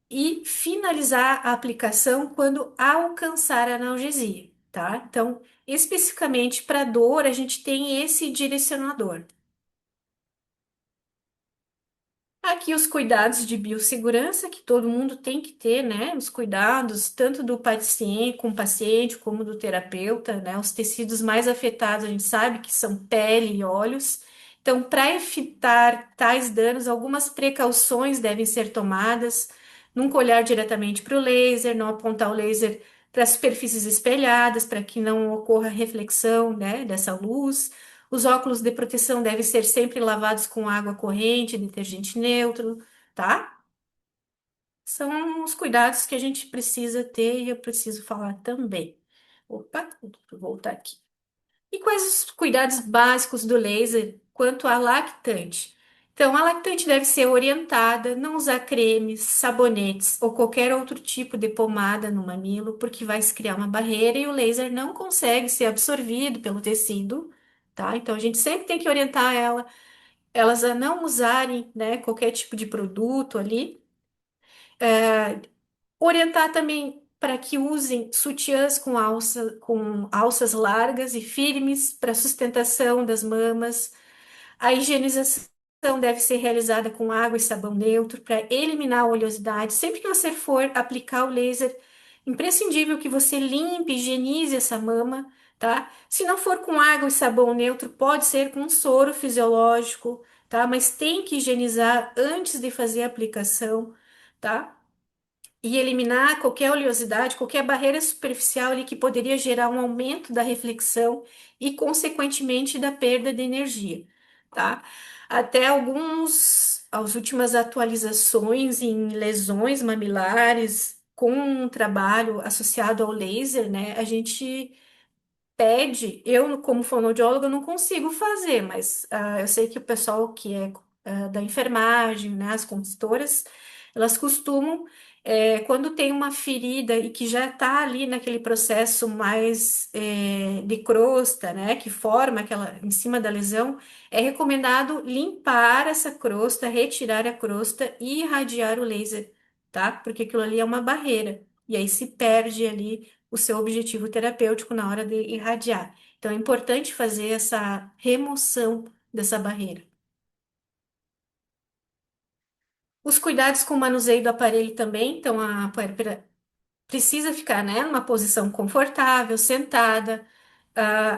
A: E finalizar a aplicação quando alcançar a analgesia, tá? Então, especificamente para dor, a gente tem esse direcionador. Aqui os cuidados de biossegurança que todo mundo tem que ter, né? Os cuidados tanto do paciente com o paciente como do terapeuta, né? Os tecidos mais afetados a gente sabe que são pele e olhos. Então, para evitar tais danos, algumas precauções devem ser tomadas. Nunca olhar diretamente para o laser, não apontar o laser para superfícies espelhadas, para que não ocorra reflexão, né, dessa luz. Os óculos de proteção devem ser sempre lavados com água corrente, detergente neutro, tá? São os cuidados que a gente precisa ter e eu preciso falar também. Opa, vou voltar aqui. E quais os cuidados básicos do laser quanto à lactante? Então, a lactante deve ser orientada, não usar cremes, sabonetes ou qualquer outro tipo de pomada no mamilo, porque vai se criar uma barreira e o laser não consegue ser absorvido pelo tecido, tá? Então, a gente sempre tem que orientar elas a não usarem, né, qualquer tipo de produto ali. Orientar também para que usem sutiãs com alças largas e firmes para sustentação das mamas. A higienização deve ser realizada com água e sabão neutro para eliminar a oleosidade. Sempre que você for aplicar o laser, imprescindível que você limpe, higienize essa mama, tá? Se não for com água e sabão neutro, pode ser com um soro fisiológico, tá? Mas tem que higienizar antes de fazer a aplicação, tá? E eliminar qualquer oleosidade, qualquer barreira superficial ali que poderia gerar um aumento da reflexão e, consequentemente, da perda de energia, tá? Até as últimas atualizações em lesões mamilares com um trabalho associado ao laser, né? A gente pede, eu como fonoaudióloga não consigo fazer, mas eu sei que o pessoal que é da enfermagem, né, as consultoras, elas costumam, quando tem uma ferida e que já está ali naquele processo mais de crosta, né, que forma aquela em cima da lesão, é recomendado limpar essa crosta, retirar a crosta e irradiar o laser, tá? Porque aquilo ali é uma barreira. E aí se perde ali o seu objetivo terapêutico na hora de irradiar. Então, é importante fazer essa remoção dessa barreira. Os cuidados com o manuseio do aparelho também, então, precisa ficar, né, numa posição confortável, sentada.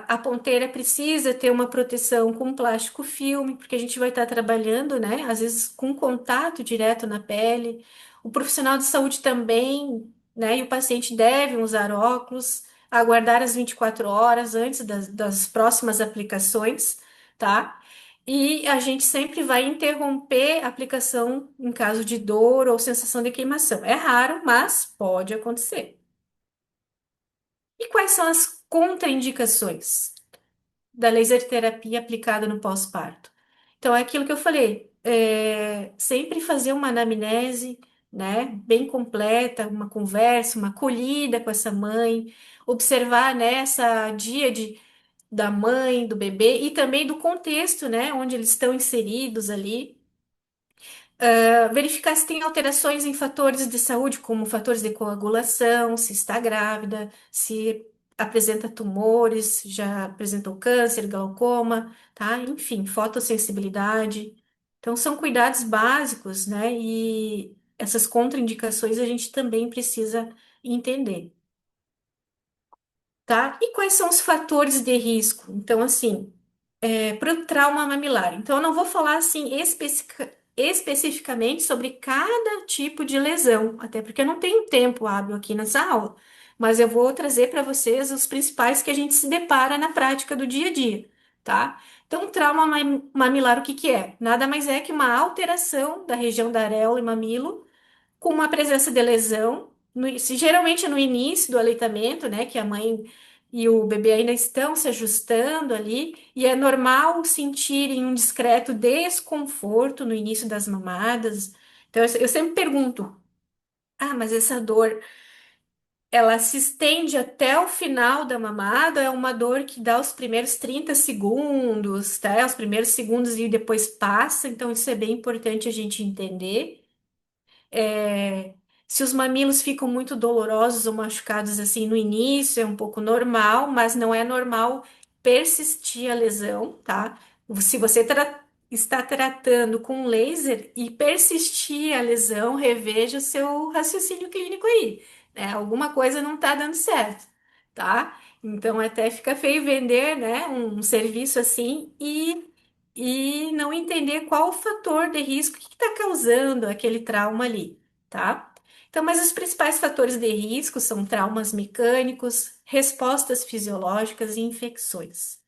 A: A ponteira precisa ter uma proteção com plástico filme, porque a gente vai estar trabalhando, né, às vezes com contato direto na pele. O profissional de saúde também, né, e o paciente devem usar óculos, aguardar as 24 horas antes das próximas aplicações, tá? E a gente sempre vai interromper a aplicação em caso de dor ou sensação de queimação. É raro, mas pode acontecer. E quais são as contraindicações da laser terapia aplicada no pós-parto? Então, é aquilo que eu falei, sempre fazer uma anamnese, né, bem completa, uma conversa, uma acolhida com essa mãe, observar, né, essa díade da mãe, do bebê e também do contexto, né, onde eles estão inseridos ali. Verificar se tem alterações em fatores de saúde, como fatores de coagulação, se está grávida, se apresenta tumores, já apresentou câncer, glaucoma, tá? Enfim, fotossensibilidade. Então, são cuidados básicos, né? E essas contraindicações a gente também precisa entender, tá? E quais são os fatores de risco? Então, assim, para o trauma mamilar. Então, eu não vou falar assim especificamente sobre cada tipo de lesão, até porque eu não tenho tempo hábil aqui nessa aula, mas eu vou trazer para vocês os principais que a gente se depara na prática do dia a dia, tá? Então, trauma mamilar, o que que é? Nada mais é que uma alteração da região da areola e mamilo com uma presença de lesão, geralmente no início do aleitamento, né, que a mãe e o bebê ainda estão se ajustando ali, e é normal sentirem um discreto desconforto no início das mamadas. Então, eu sempre pergunto: ah, mas essa dor, ela se estende até o final da mamada? É uma dor que dá os primeiros 30 segundos, tá? Os primeiros segundos e depois passa, então isso é bem importante a gente entender. É, se os mamilos ficam muito dolorosos ou machucados assim no início, é um pouco normal, mas não é normal persistir a lesão, tá? Se você está tratando com laser e persistir a lesão, reveja o seu raciocínio clínico aí, né? Alguma coisa não está dando certo, tá? Então até fica feio vender, né, um serviço assim e não entender qual o fator de risco que está causando aquele trauma ali, tá? Então, mas os principais fatores de risco são traumas mecânicos, respostas fisiológicas e infecções.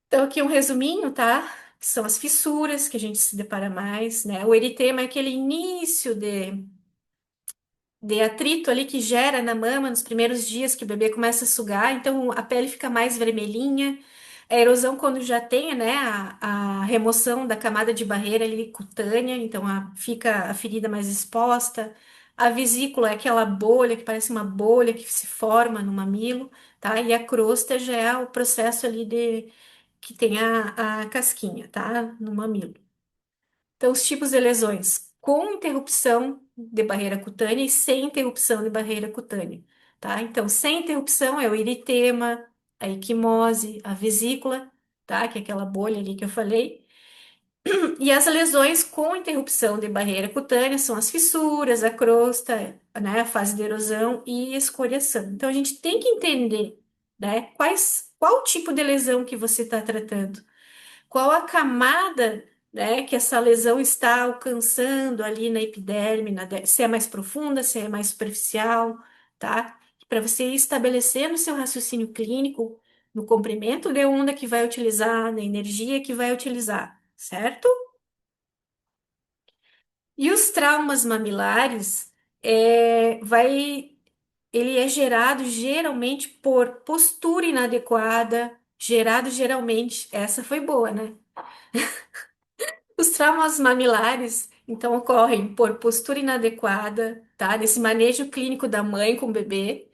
A: Então, aqui um resuminho, tá? Que são as fissuras que a gente se depara mais, né? O eritema é aquele início de atrito ali que gera na mama nos primeiros dias que o bebê começa a sugar, então a pele fica mais vermelhinha. A erosão, quando já tem, né, a remoção da camada de barreira ali cutânea, então fica a ferida mais exposta. A vesícula é aquela bolha que parece uma bolha que se forma no mamilo, tá? E a crosta já é o processo ali de que tem a casquinha, tá? No mamilo. Então, os tipos de lesões com interrupção de barreira cutânea e sem interrupção de barreira cutânea, tá? Então, sem interrupção é o eritema, a equimose, a vesícula, tá? Que é aquela bolha ali que eu falei. E as lesões com interrupção de barreira cutânea são as fissuras, a crosta, né? A fase de erosão e escoriação. Então, a gente tem que entender, né? Qual tipo de lesão que você está tratando? Qual a camada, né, que essa lesão está alcançando ali na epiderme, se é mais profunda, se é mais superficial, tá? Para você ir estabelecendo o seu raciocínio clínico no comprimento de onda que vai utilizar, na energia que vai utilizar, certo? E os traumas mamilares, ele é gerado geralmente por postura inadequada, gerado geralmente, essa foi boa, né? Os traumas mamilares, então, ocorrem por postura inadequada, tá? Nesse manejo clínico da mãe com o bebê.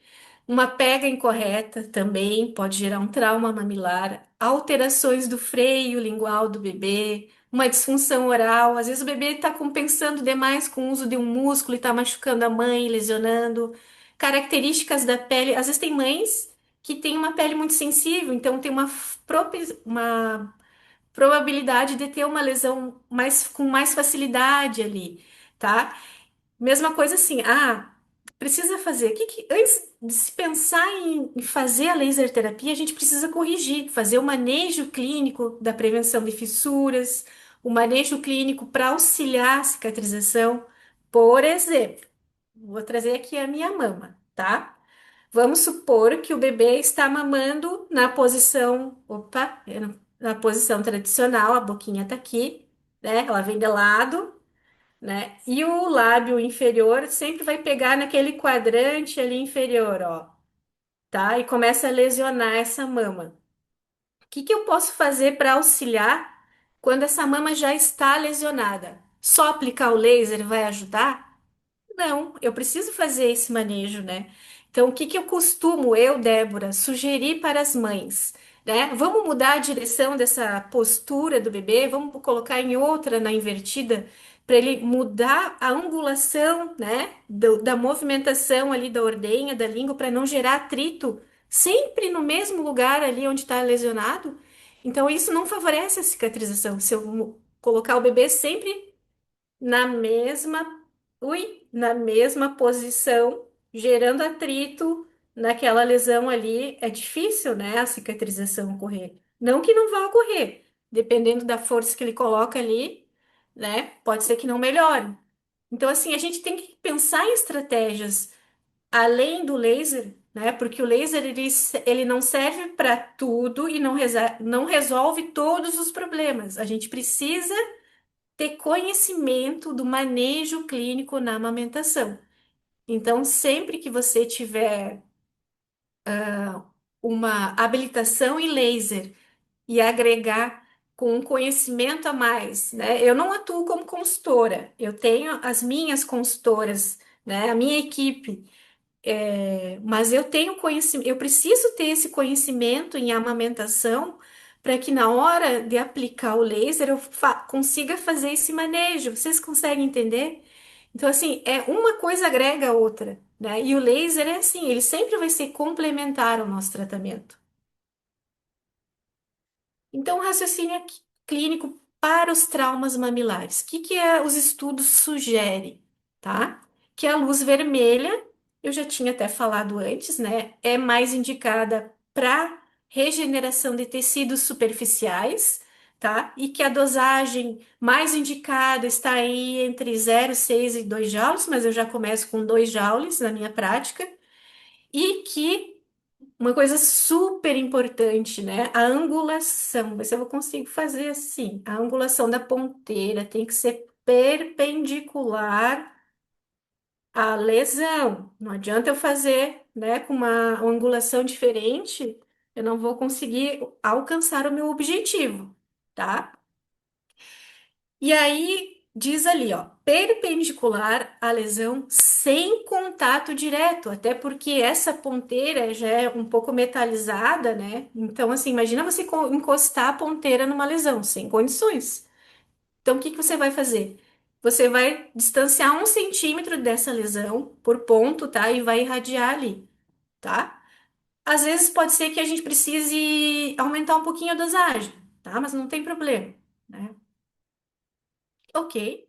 A: Uma pega incorreta também pode gerar um trauma mamilar. Alterações do freio lingual do bebê. Uma disfunção oral. Às vezes o bebê está compensando demais com o uso de um músculo e está machucando a mãe, lesionando. Características da pele. Às vezes tem mães que têm uma pele muito sensível, então tem uma probabilidade de ter uma lesão com mais facilidade ali, tá? Mesma coisa assim, precisa fazer. Antes de se pensar em fazer a laser terapia, a gente precisa corrigir, fazer o manejo clínico da prevenção de fissuras, o manejo clínico para auxiliar a cicatrização. Por exemplo, vou trazer aqui a minha mama, tá? Vamos supor que o bebê está mamando na posição, na posição tradicional, a boquinha tá aqui, né? Ela vem de lado, né? E o lábio inferior sempre vai pegar naquele quadrante ali inferior, ó, tá? E começa a lesionar essa mama. O que que eu posso fazer para auxiliar quando essa mama já está lesionada? Só aplicar o laser vai ajudar? Não, eu preciso fazer esse manejo, né? Então, o que que eu costumo, Débora, sugerir para as mães, né? Vamos mudar a direção dessa postura do bebê, vamos colocar em outra, na invertida, para ele mudar a angulação, né? Da movimentação ali da ordenha, da língua, para não gerar atrito, sempre no mesmo lugar ali onde está lesionado. Então, isso não favorece a cicatrização. Se eu colocar o bebê sempre na mesma, na mesma posição, gerando atrito naquela lesão ali, é difícil, né, a cicatrização ocorrer. Não que não vá ocorrer, dependendo da força que ele coloca ali, né, pode ser que não melhore. Então, assim, a gente tem que pensar em estratégias além do laser, né, porque o laser ele não serve para tudo e não resolve todos os problemas. A gente precisa ter conhecimento do manejo clínico na amamentação. Então, sempre que você tiver uma habilitação em laser e agregar com um conhecimento a mais, né? Eu não atuo como consultora, eu tenho as minhas consultoras, né? A minha equipe. Mas eu tenho conhecimento, eu preciso ter esse conhecimento em amamentação para que na hora de aplicar o laser eu consiga fazer esse manejo. Vocês conseguem entender? Então, assim, uma coisa agrega a outra, né? E o laser é assim, ele sempre vai ser complementar ao nosso tratamento. Então, raciocínio clínico para os traumas mamilares. O que os estudos sugerem, tá? Que a luz vermelha, eu já tinha até falado antes, né? É mais indicada para regeneração de tecidos superficiais, tá? E que a dosagem mais indicada está aí entre 0,6 e 2 joules, mas eu já começo com 2 joules na minha prática. E que uma coisa super importante, né? A angulação. Ver se eu consigo fazer assim. A angulação da ponteira tem que ser perpendicular à lesão. Não adianta eu fazer, né, com uma angulação diferente, eu não vou conseguir alcançar o meu objetivo, tá? E aí diz ali, ó, perpendicular à lesão sem contato direto, até porque essa ponteira já é um pouco metalizada, né? Então, assim, imagina você encostar a ponteira numa lesão, sem condições. Então, o que que você vai fazer? Você vai distanciar 1 centímetro dessa lesão por ponto, tá? E vai irradiar ali, tá? Às vezes pode ser que a gente precise aumentar um pouquinho a dosagem, tá? Mas não tem problema, né? Ok.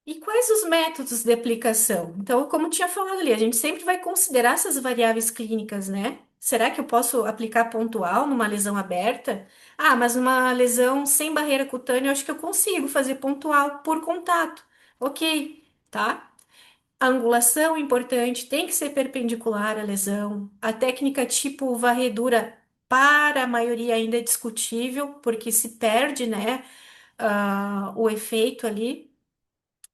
A: E quais os métodos de aplicação? Então, como eu tinha falado ali, a gente sempre vai considerar essas variáveis clínicas, né? Será que eu posso aplicar pontual numa lesão aberta? Ah, mas numa lesão sem barreira cutânea, eu acho que eu consigo fazer pontual por contato. Ok, tá? A angulação é importante, tem que ser perpendicular à lesão. A técnica tipo varredura, para a maioria ainda é discutível, porque se perde, né, o efeito ali.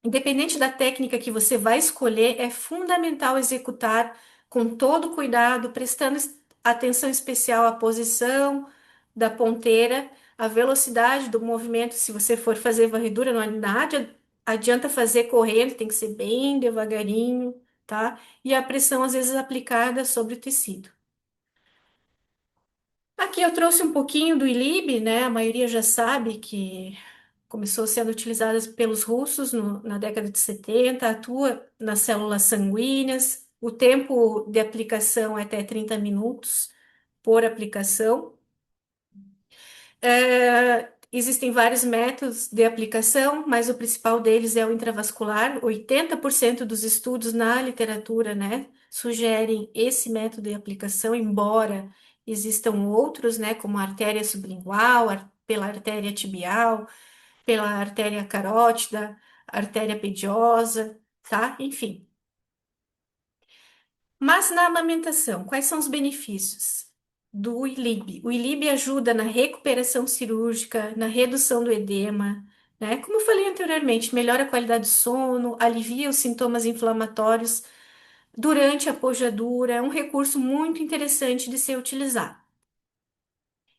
A: Independente da técnica que você vai escolher, é fundamental executar com todo cuidado, prestando atenção especial à posição da ponteira, à velocidade do movimento. Se você for fazer varredura, não nada adianta fazer correndo, tem que ser bem devagarinho, tá? E a pressão, às vezes, aplicada sobre o tecido. Aqui eu trouxe um pouquinho do ILIB, né? A maioria já sabe que começou sendo utilizada pelos russos na década de 70, atua nas células sanguíneas. O tempo de aplicação é até 30 minutos por aplicação. Existem vários métodos de aplicação, mas o principal deles é o intravascular. 80% dos estudos na literatura, né, sugerem esse método de aplicação, embora existam outros, né, como a artéria sublingual, pela artéria tibial, pela artéria carótida, artéria pediosa, tá? Enfim. Mas na amamentação, quais são os benefícios do ILIB? O ILIB ajuda na recuperação cirúrgica, na redução do edema, né? Como eu falei anteriormente, melhora a qualidade do sono, alivia os sintomas inflamatórios durante a pojadura, é um recurso muito interessante de ser utilizado.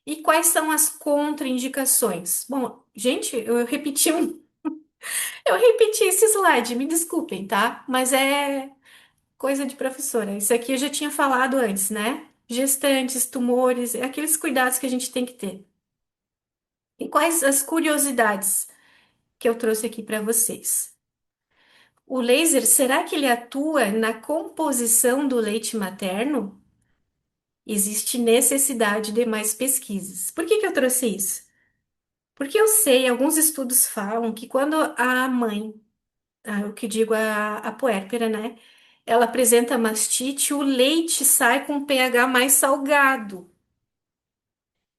A: E quais são as contraindicações? Bom, gente, eu repeti esse slide, me desculpem, tá? Mas é coisa de professora. Isso aqui eu já tinha falado antes, né? Gestantes, tumores, aqueles cuidados que a gente tem que ter. E quais as curiosidades que eu trouxe aqui para vocês? O laser, será que ele atua na composição do leite materno? Existe necessidade de mais pesquisas. Por que que eu trouxe isso? Porque eu sei, alguns estudos falam que quando a mãe, o que digo a puérpera, né? Ela apresenta mastite, o leite sai com um pH mais salgado,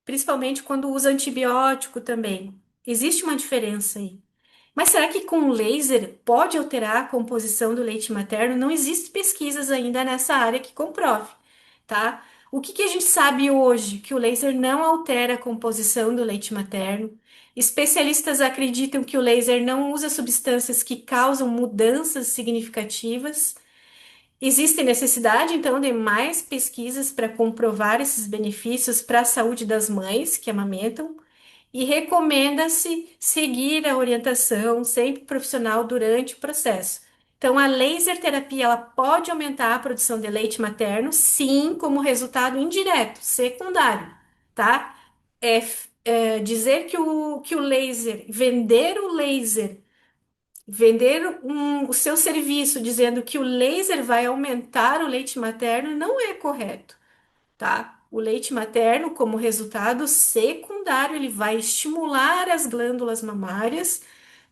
A: principalmente quando usa antibiótico também. Existe uma diferença aí. Mas será que com laser pode alterar a composição do leite materno? Não existem pesquisas ainda nessa área que comprove, tá? O que que a gente sabe hoje? Que o laser não altera a composição do leite materno. Especialistas acreditam que o laser não usa substâncias que causam mudanças significativas. Existe necessidade, então, de mais pesquisas para comprovar esses benefícios para a saúde das mães que amamentam e recomenda-se seguir a orientação sempre profissional durante o processo. Então, a laser terapia ela pode aumentar a produção de leite materno, sim, como resultado indireto, secundário, tá? Dizer que o laser, vender o seu serviço dizendo que o laser vai aumentar o leite materno não é correto, tá? O leite materno, como resultado secundário, ele vai estimular as glândulas mamárias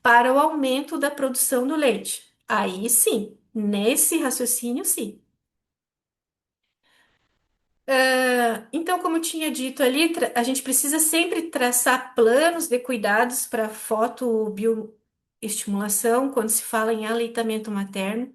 A: para o aumento da produção do leite. Aí sim, nesse raciocínio, sim. Então, como eu tinha dito ali, a gente precisa sempre traçar planos de cuidados para fotobioestimulação quando se fala em aleitamento materno.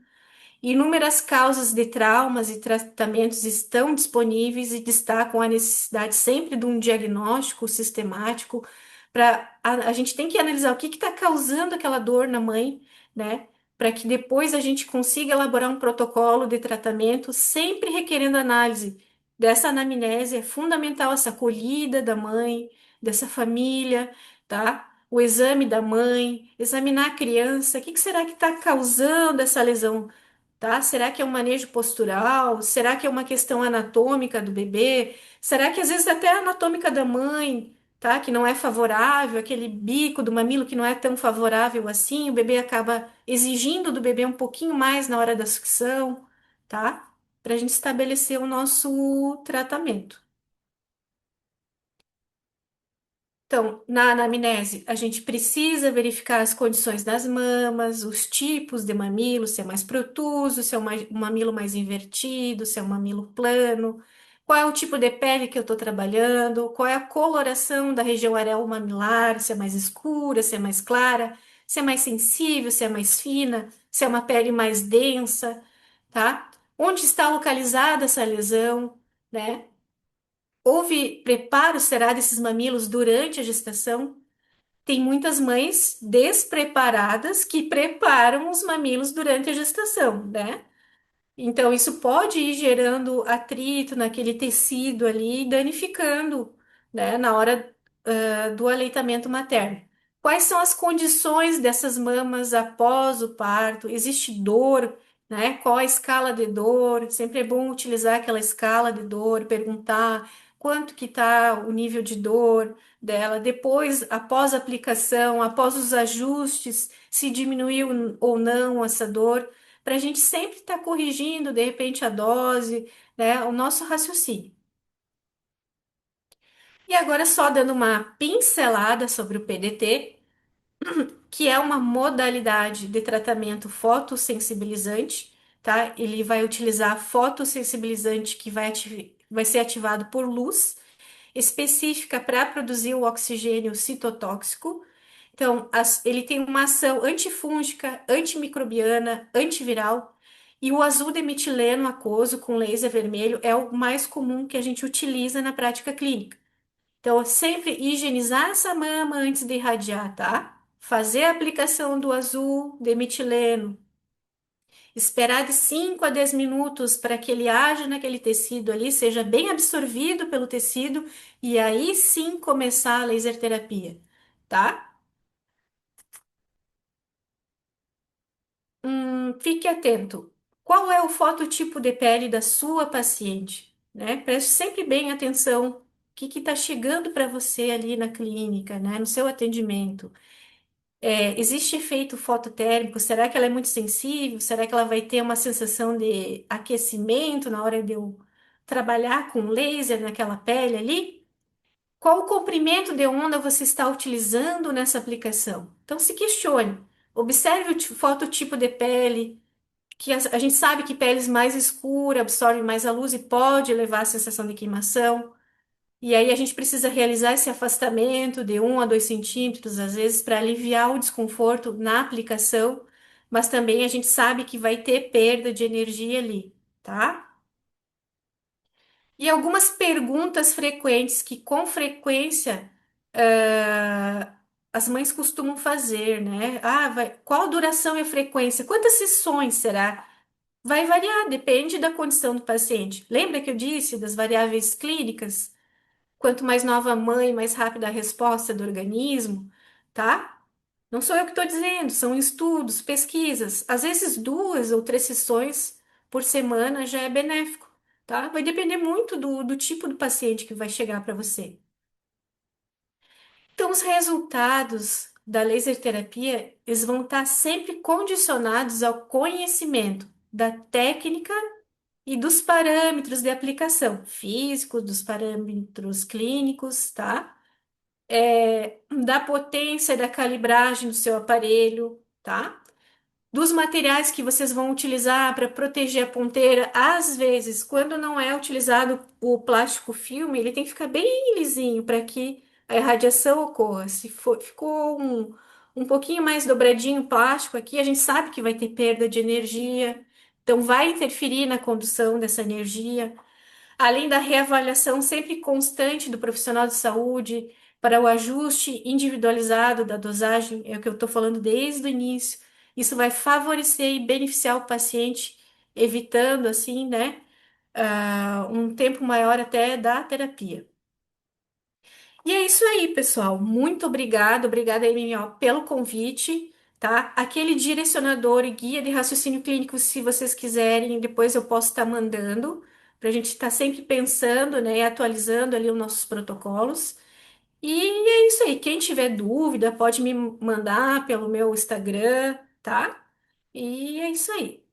A: Inúmeras causas de traumas e tratamentos estão disponíveis e destacam a necessidade sempre de um diagnóstico sistemático para a gente tem que analisar o que está causando aquela dor na mãe, né? Para que depois a gente consiga elaborar um protocolo de tratamento, sempre requerendo análise dessa anamnese. É fundamental essa acolhida da mãe, dessa família, tá? O exame da mãe, examinar a criança, o que que será que está causando essa lesão? Tá? Será que é um manejo postural? Será que é uma questão anatômica do bebê? Será que às vezes até a anatômica da mãe, tá? Que não é favorável, aquele bico do mamilo que não é tão favorável assim, o bebê acaba exigindo do bebê um pouquinho mais na hora da sucção, tá? Para a gente estabelecer o nosso tratamento. Então, na anamnese, a gente precisa verificar as condições das mamas, os tipos de mamilo, se é mais protuso, se é um mamilo mais invertido, se é um mamilo plano, qual é o tipo de pele que eu estou trabalhando, qual é a coloração da região areola mamilar, se é mais escura, se é mais clara, se é mais sensível, se é mais fina, se é uma pele mais densa, tá? Onde está localizada essa lesão, né? Houve preparo, será, desses mamilos durante a gestação? Tem muitas mães despreparadas que preparam os mamilos durante a gestação, né? Então, isso pode ir gerando atrito naquele tecido ali, danificando, né, na hora, do aleitamento materno. Quais são as condições dessas mamas após o parto? Existe dor, né? Qual a escala de dor? Sempre é bom utilizar aquela escala de dor, perguntar quanto que está o nível de dor dela. Depois, após a aplicação, após os ajustes, se diminuiu ou não essa dor para a gente sempre estar corrigindo, de repente, a dose, né, o nosso raciocínio. E agora, só dando uma pincelada sobre o PDT, que é uma modalidade de tratamento fotossensibilizante, tá? Ele vai utilizar fotossensibilizante que vai ser ativado por luz específica para produzir o oxigênio citotóxico. Então, ele tem uma ação antifúngica, antimicrobiana, antiviral. E o azul de metileno aquoso com laser vermelho é o mais comum que a gente utiliza na prática clínica. Então, sempre higienizar essa mama antes de irradiar, tá? Fazer a aplicação do azul de metileno, esperar de 5 a 10 minutos para que ele haja naquele tecido ali, seja bem absorvido pelo tecido, e aí sim começar a laser terapia, tá? Fique atento. Qual é o fototipo de pele da sua paciente, né? Preste sempre bem atenção. O que está chegando para você ali na clínica, né? No seu atendimento. Existe efeito fototérmico? Será que ela é muito sensível? Será que ela vai ter uma sensação de aquecimento na hora de eu trabalhar com laser naquela pele ali, qual o comprimento de onda você está utilizando nessa aplicação? Então se questione, observe o fototipo de pele, que a gente sabe que peles mais escuras absorvem mais a luz e pode levar à sensação de queimação. E aí a gente precisa realizar esse afastamento de 1 a 2 centímetros, às vezes, para aliviar o desconforto na aplicação, mas também a gente sabe que vai ter perda de energia ali, tá? E algumas perguntas frequentes que com frequência as mães costumam fazer, né? Qual a duração e a frequência? Quantas sessões será? Vai variar, depende da condição do paciente. Lembra que eu disse das variáveis clínicas? Quanto mais nova a mãe, mais rápida a resposta do organismo, tá? Não sou eu que estou dizendo, são estudos, pesquisas. Às vezes 2 ou 3 sessões por semana já é benéfico, tá? Vai depender muito do tipo do paciente que vai chegar para você. Então, os resultados da laser terapia, eles vão estar sempre condicionados ao conhecimento da técnica e dos parâmetros de aplicação físicos, dos parâmetros clínicos, tá? Da potência da calibragem do seu aparelho, tá? Dos materiais que vocês vão utilizar para proteger a ponteira. Às vezes, quando não é utilizado o plástico filme, ele tem que ficar bem lisinho para que a irradiação ocorra. Se ficou um pouquinho mais dobradinho o plástico aqui, a gente sabe que vai ter perda de energia, então vai interferir na condução dessa energia. Além da reavaliação sempre constante do profissional de saúde para o ajuste individualizado da dosagem, é o que eu estou falando desde o início. Isso vai favorecer e beneficiar o paciente, evitando, assim, né, um tempo maior até da terapia. E é isso aí, pessoal. Muito obrigada, MMO, pelo convite, tá? Aquele direcionador e guia de raciocínio clínico, se vocês quiserem, depois eu posso estar mandando, para a gente estar sempre pensando, né, e atualizando ali os nossos protocolos. E é isso aí. Quem tiver dúvida, pode me mandar pelo meu Instagram, tá? E é isso aí.